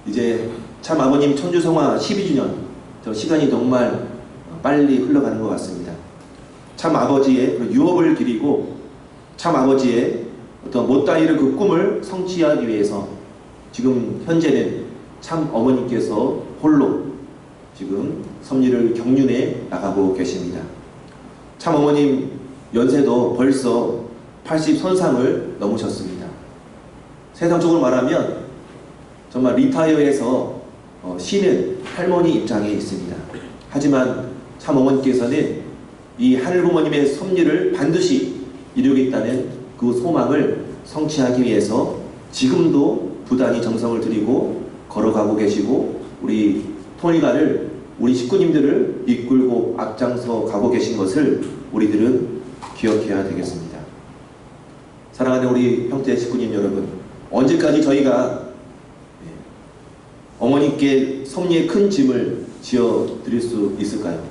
이제 참 아버님 천주성화 12주년 저 시간이 정말 빨리 흘러가는 것 같습니다. 참 아버지의 유업을 기리고 참 아버지의 어떤 못다 이룰 그 꿈을 성취하기 위해서 지금 현재는 참 어머님께서 홀로 지금 섭리를 경륜해 나가고 계십니다. 참 어머님 연세도 벌써 80선상을 넘으셨습니다. 세상적으로 말하면 정말 리타이어해서 쉬는 할머니 입장에 있습니다. 하지만 참 어머니께서는 이 하늘부모님의 섭리를 반드시 이루겠다는 그 소망을 성취하기 위해서 지금도 부단히 정성을 들이고 걸어가고 계시고 우리 통일가를 우리 식구님들을 이끌고 앞장서 가고 계신 것을 우리들은 기억해야 되겠습니다. 사랑하는 우리 형제 식구님 여러분, 언제까지 저희가 어머니께 섭리의 큰 짐을 지어 드릴 수 있을까요?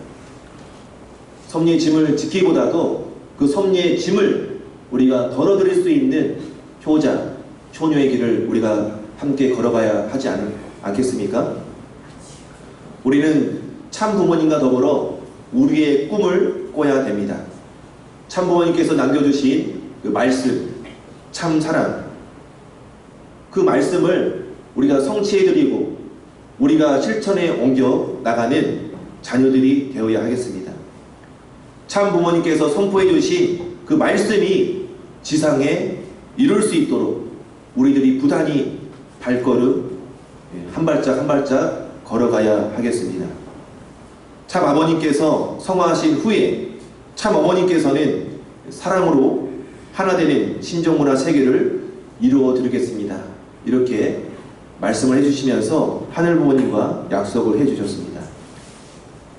섭리의 짐을 짓기보다도 그 섭리의 짐을 우리가 덜어드릴 수 있는 효자, 효녀의 길을 우리가 함께 걸어가야 하지 않겠습니까? 우리는 참 부모님과 더불어 우리의 꿈을 꿔야 됩니다. 참 부모님께서 남겨주신 그 말씀, 참 사랑, 그 말씀을 우리가 성취해드리고 우리가 실천에 옮겨 나가는 자녀들이 되어야 하겠습니다. 참 부모님께서 선포해주신 그 말씀이 지상에 이룰 수 있도록 우리들이 부단히 발걸음 한 발짝 한 발짝 걸어가야 하겠습니다. 참 아버님께서 성화하신 후에 참 어머님께서는 사랑으로 하나 되는 신정문화 세계를 이루어 드리겠습니다. 이렇게 말씀을 해주시면서 하늘 부모님과 약속을 해주셨습니다.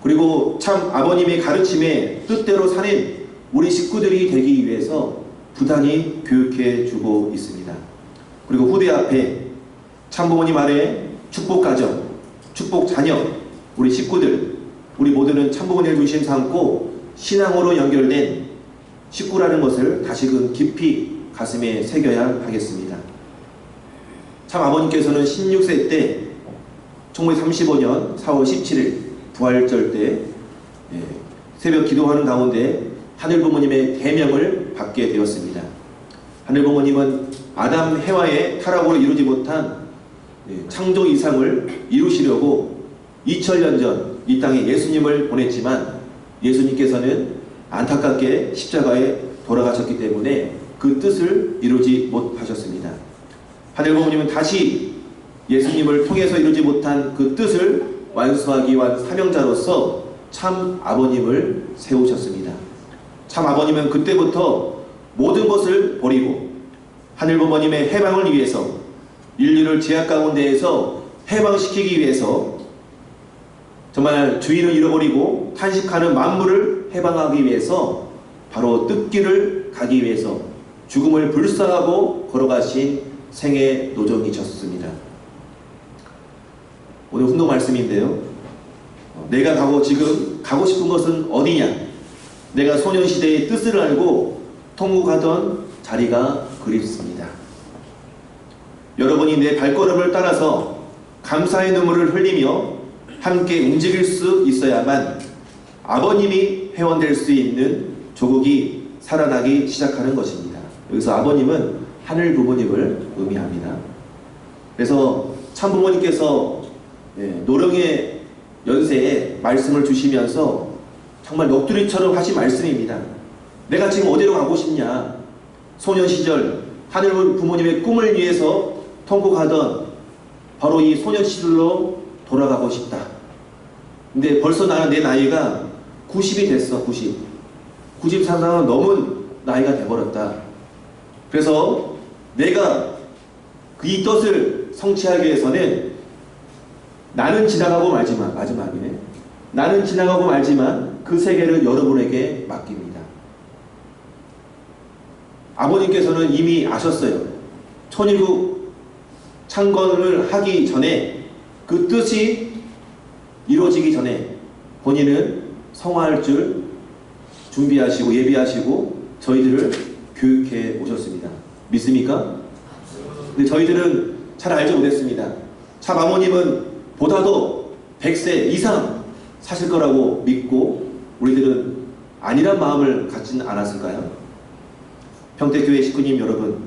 그리고 참 아버님의 가르침에 뜻대로 사는 우리 식구들이 되기 위해서 부단히 교육해 주고 있습니다. 그리고 후대 앞에 참 부모님 아래 축복 가정, 축복 자녀, 우리 식구들, 우리 모두는 참 부모님을 중심 삼고 신앙으로 연결된 식구라는 것을 다시금 깊이 가슴에 새겨야 하겠습니다. 참 아버님께서는 16세 때 1935년 4월 17일 부활절 때 새벽 기도하는 가운데 하늘 부모님의 대명을 받게 되었습니다. 하늘 부모님은 아담 해와의 타락으로 이루지 못한 창조 이상을 이루시려고 2000년 전 이 땅에 예수님을 보냈지만 예수님께서는 안타깝게 십자가에 돌아가셨기 때문에 그 뜻을 이루지 못하셨습니다. 하늘 부모님은 다시 예수님을 통해서 이루지 못한 그 뜻을 완수하기 위한 사명자로서 참 아버님을 세우셨습니다. 참 아버님은 그때부터 모든 것을 버리고 하늘 부모님의 해방을 위해서, 인류를 죄악 가운데에서 해방시키기 위해서, 정말 주인을 잃어버리고 탄식하는 만물을 해방하기 위해서 바로 뜻길을 가기 위해서 죽음을 불사하고 걸어가신 생애 노정이셨습니다. 오늘 훈독 말씀인데요. 내가 지금 가고 싶은 것은 어디냐? 내가 소년시대의 뜻을 알고 통곡하던 자리가 그립습니다. 여러분이 내 발걸음을 따라서 감사의 눈물을 흘리며 함께 움직일 수 있어야만 아버님이 회원될 수 있는 조국이 살아나기 시작하는 것입니다. 여기서 아버님은 하늘 부모님을 의미합니다. 그래서 참 부모님께서 노령의 연세에 말씀을 주시면서 정말 넋두리처럼 하신 말씀입니다. 내가 지금 어디로 가고 싶냐? 소년 시절 하늘 부모님의 꿈을 위해서 통곡하던 바로 이 소년 시절로 돌아가고 싶다. 근데 벌써 내 나이가 90이 됐어. 90 상당한 넘은 나이가 돼버렸다. 그래서 내가 이 뜻을 성취하기 위해서는 나는 지나가고 말지만, 마지막이네. 나는 지나가고 말지만 그 세계를 여러분에게 맡깁니다. 아버님께서는 이미 아셨어요. 천일국 창건을 하기 전에 그 뜻이 이루어지기 전에 본인은 성화할 줄 준비하시고 예비하시고 저희들을 교육해 오셨습니다. 믿습니까? 근데 저희들은 잘 알지 못했습니다. 참 아버님은 보다도 100세 이상 사실 거라고 믿고 우리들은 아니란 마음을 갖지는 않았을까요? 평택교회 식구님 여러분,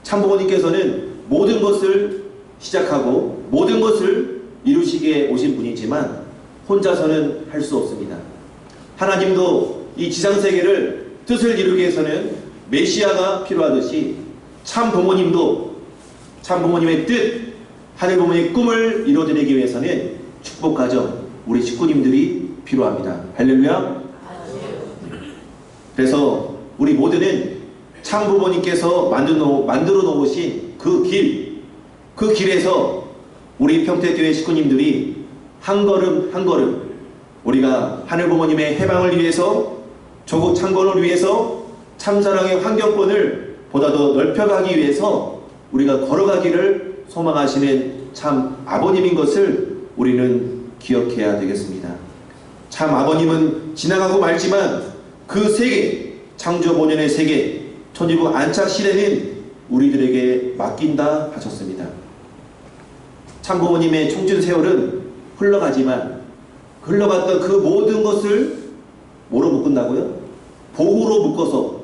참 부모님께서는 모든 것을 시작하고 모든 것을 이루시게 오신 분이지만 혼자서는 할 수 없습니다. 하나님도 이 지상세계를 뜻을 이루기 위해서는 메시아가 필요하듯이 참 부모님도 참 부모님의 뜻, 하늘 부모님의 꿈을 이루어드리기 위해서는 축복가정, 우리 식구님들이 필요합니다. 할렐루야. 그래서 우리 모두는 참 부모님께서 만들어 놓으신 그 길에서 우리 평택교회 식구님들이 한 걸음 한 걸음 우리가 하늘 부모님의 해방을 위해서, 조국 창건을 위해서, 참사랑의 환경권을 보다 더 넓혀가기 위해서 우리가 걸어가기를 소망하시는 참 아버님인 것을 우리는 기억해야 되겠습니다. 참 아버님은 지나가고 말지만 그 세계, 창조 본연의 세계, 천지국 안착 시대는 우리들에게 맡긴다 하셨습니다. 참 부모님의 청춘 세월은 흘러가지만 흘러갔던 그 모든 것을 뭐로 묶은다고요? 보호로 묶어서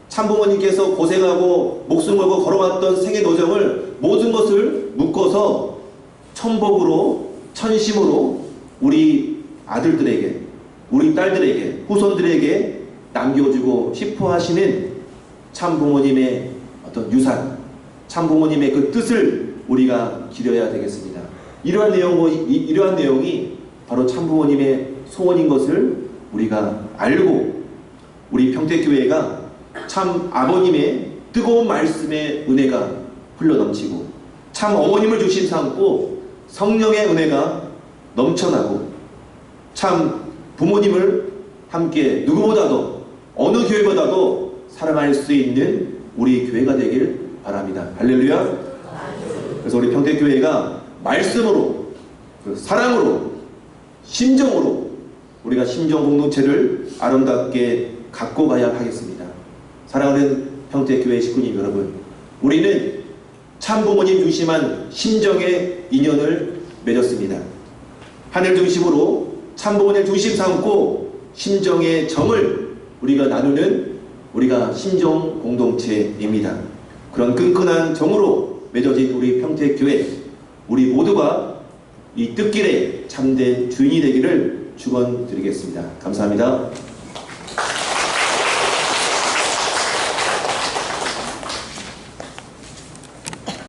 참 부모님께서 고생하고 목숨 걸고 걸어왔던 생애 노정을 모든 것을 묶어서 천복으로 천심으로 우리 아들들에게 우리 딸들에게 후손들에게 남겨주고 싶어 하시는 참 부모님의 어떤 유산, 참 부모님의 그 뜻을 우리가 기려야 되겠습니다. 이러한 내용이 바로 참 부모님의 소원인 것을 우리가 알고 우리 평택교회가 참 아버님의 뜨거운 말씀의 은혜가 흘러넘치고 참 어머님을 중심 삼고 성령의 은혜가 넘쳐나고 참 부모님을 함께 누구보다도 어느 교회보다도 사랑할 수 있는 우리 교회가 되길 바랍니다. 할렐루야. 그래서 우리 평택교회가 말씀으로 사랑으로 심정으로 우리가 심정 공동체를 아름답게 갖고 가야 하겠습니다. 사랑하는 평택교회 식구님 여러분, 우리는 참 부모님 중심한 심정의 인연을 맺었습니다. 하늘 중심으로 참 부모님 중심 삼고 심정의 정을 우리가 나누는 우리가 심정 공동체입니다. 그런 끈끈한 정으로 맺어진 우리 평택교회, 우리 모두가 이 뜻길에 참된 주인이 되기를 축원드리겠습니다. 감사합니다.